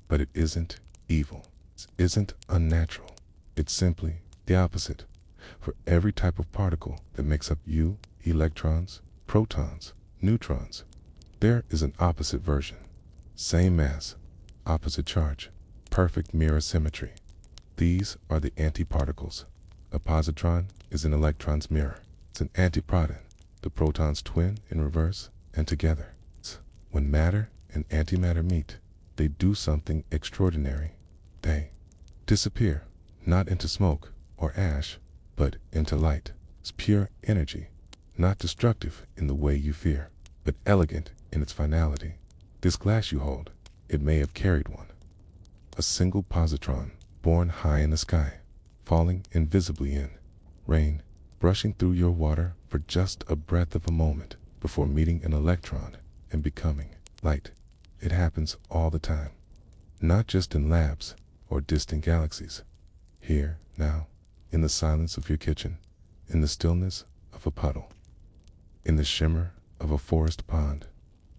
but it isn't evil. It isn't unnatural. It's simply the opposite. For every type of particle that makes up you, electrons, protons, neutrons, there is an opposite version. Same mass, opposite charge, perfect mirror symmetry. These are the antiparticles. A positron is an electron's mirror. It's an antiproton, the proton's twin in reverse and together. When matter and antimatter meet, they do something extraordinary. They disappear, not into smoke or ash, but into light. It's pure energy, not destructive in the way you fear, but elegant in its finality. This glass you hold, it may have carried one. A single positron, born high in the sky, falling invisibly in rain, brushing through your water for just a breath of a moment before meeting an electron and becoming light. It happens all the time, not just in labs or distant galaxies. Here, now, in the silence of your kitchen, in the stillness of a puddle, in the shimmer of a forest pond.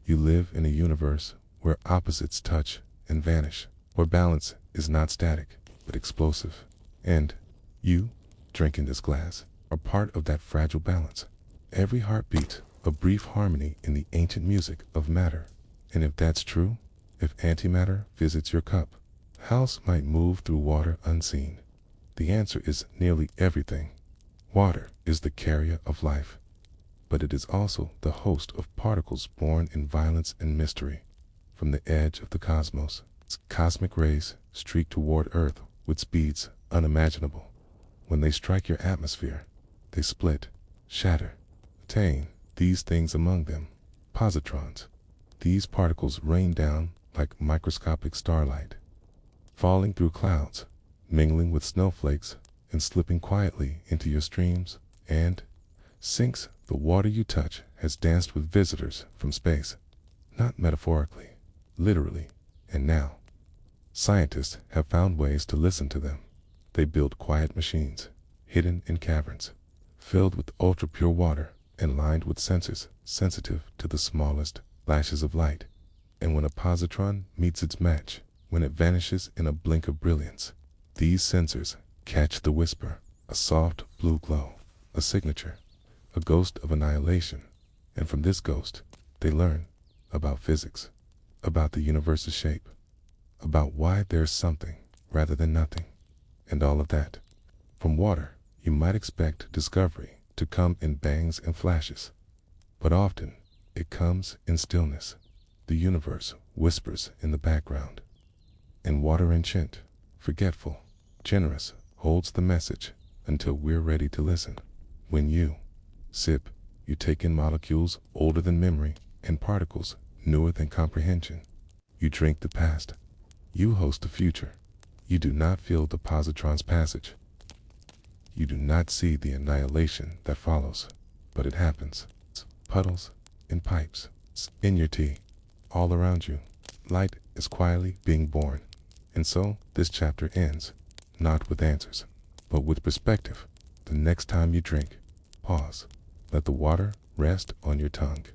You live in a universe where opposites touch and vanish, where balance is not static, but explosive. And you, drinking this glass, are part of that fragile balance. Every heartbeat, a brief harmony in the ancient music of matter. And if that's true, if antimatter visits your cup, house might move through water unseen. The answer is nearly everything. Water is the carrier of life, but it is also the host of particles born in violence and mystery. From the edge of the cosmos, its cosmic rays streak toward Earth with speeds unimaginable. When they strike your atmosphere, they split, shatter, attain these things among them, positrons. These particles rain down like microscopic starlight, falling through clouds, mingling with snowflakes, and slipping quietly into your streams and sinks. The water you touch has danced with visitors from space, not metaphorically, literally. And now, scientists have found ways to listen to them. They build quiet machines, hidden in caverns, filled with ultra-pure water and lined with sensors sensitive to the smallest flashes of light. And when a positron meets its match, when it vanishes in a blink of brilliance, these sensors catch the whisper, a soft blue glow, a signature, a ghost of annihilation. And from this ghost, they learn about physics, about the universe's shape, about why there's something rather than nothing, and all of that. From water, you might expect discovery to come in bangs and flashes, but often it comes in stillness. The universe whispers in the background, and water ancient, forgetful, generous, holds the message until we're ready to listen. When you sip, you take in molecules older than memory and particles newer than comprehension. You drink the past. You host the future. You do not feel the positron's passage. You do not see the annihilation that follows, but it happens. Puddles, in pipes, in your tea, all around you. Light is quietly being born. And so this chapter ends, not with answers, but with perspective. The next time you drink, pause. Let the water rest on your tongue.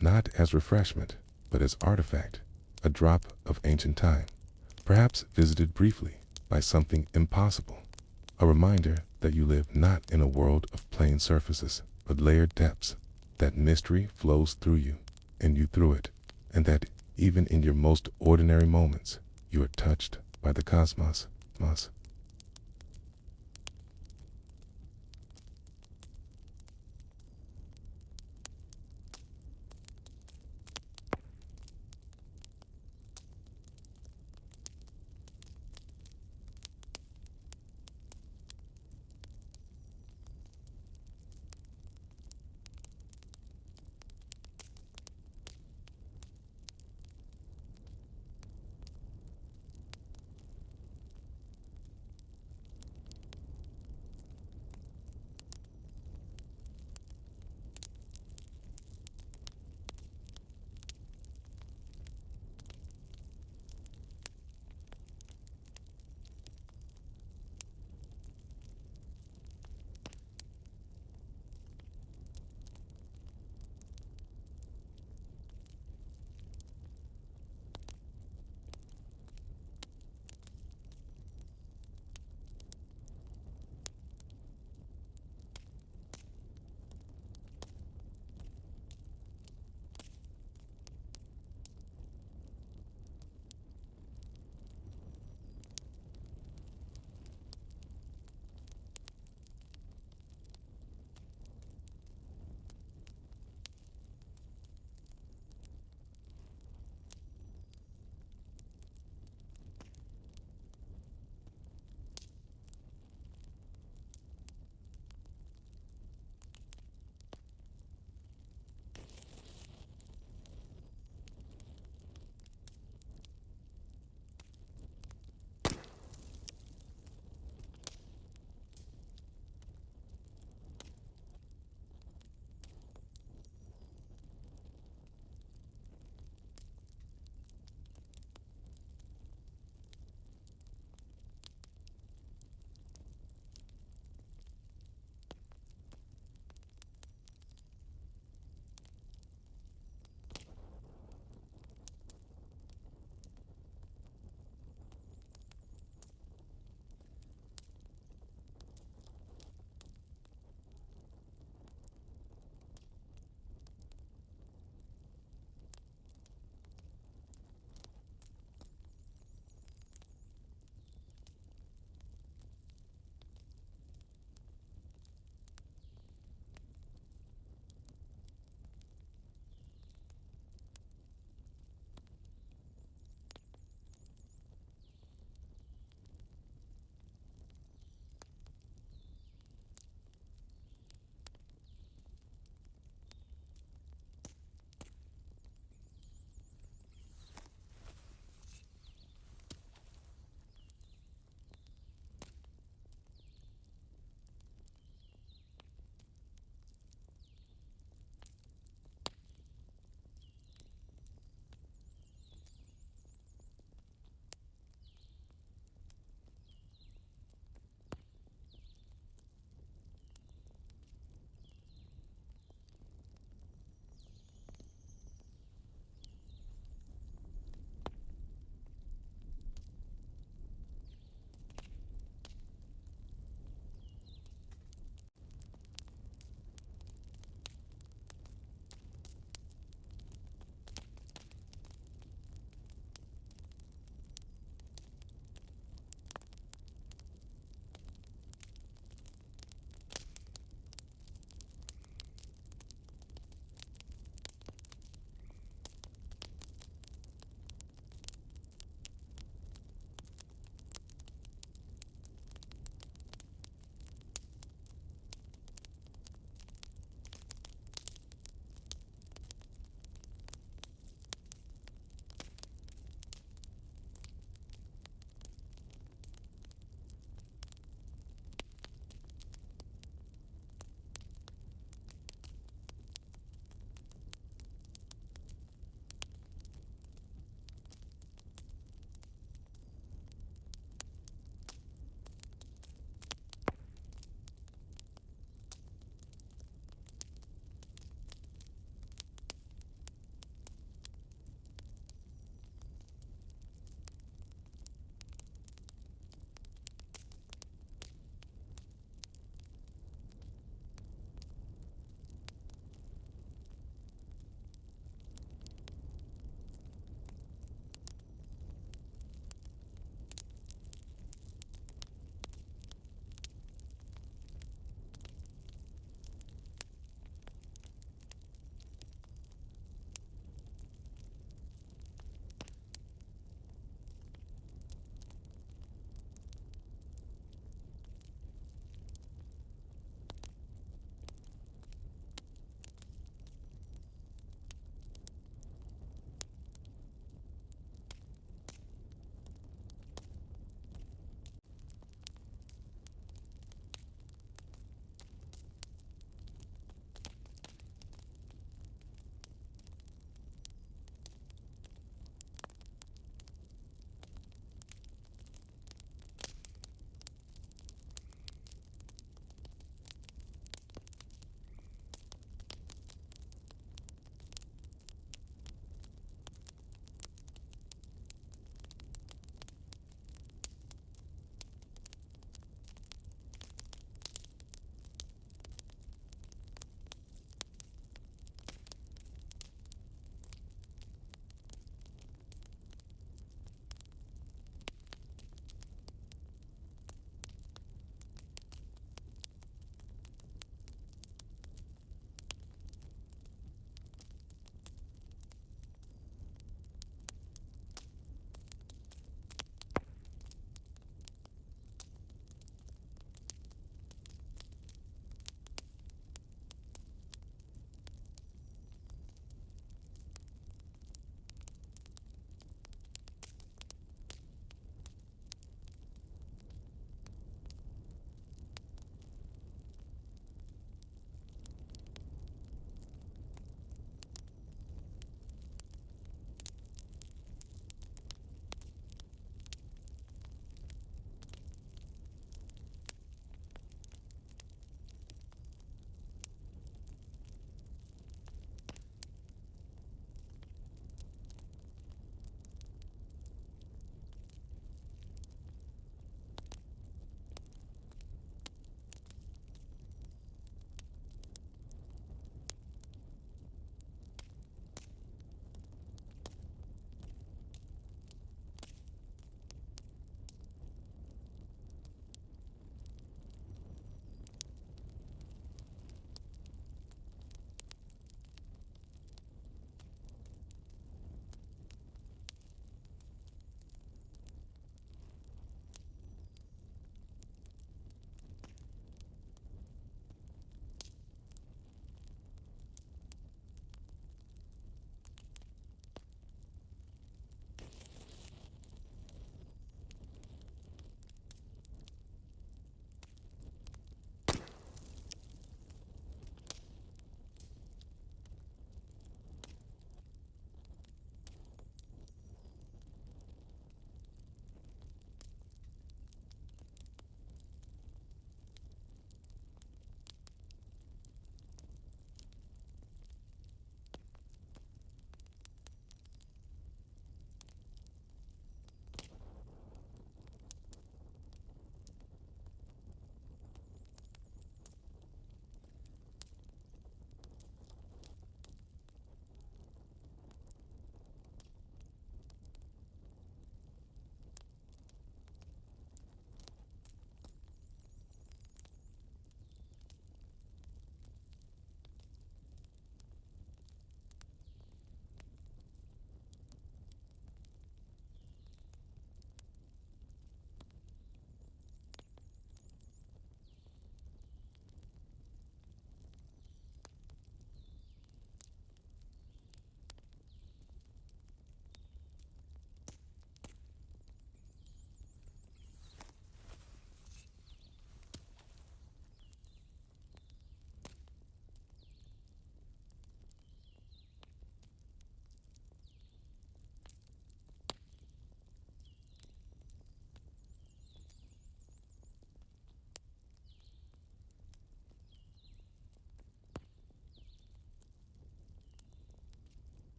Not as refreshment, but as artifact, a drop of ancient time, perhaps visited briefly by something impossible. A reminder that you live not in a world of plain surfaces, but layered depths, that mystery flows through you, and you through it, and that even in your most ordinary moments, you are touched by the cosmos.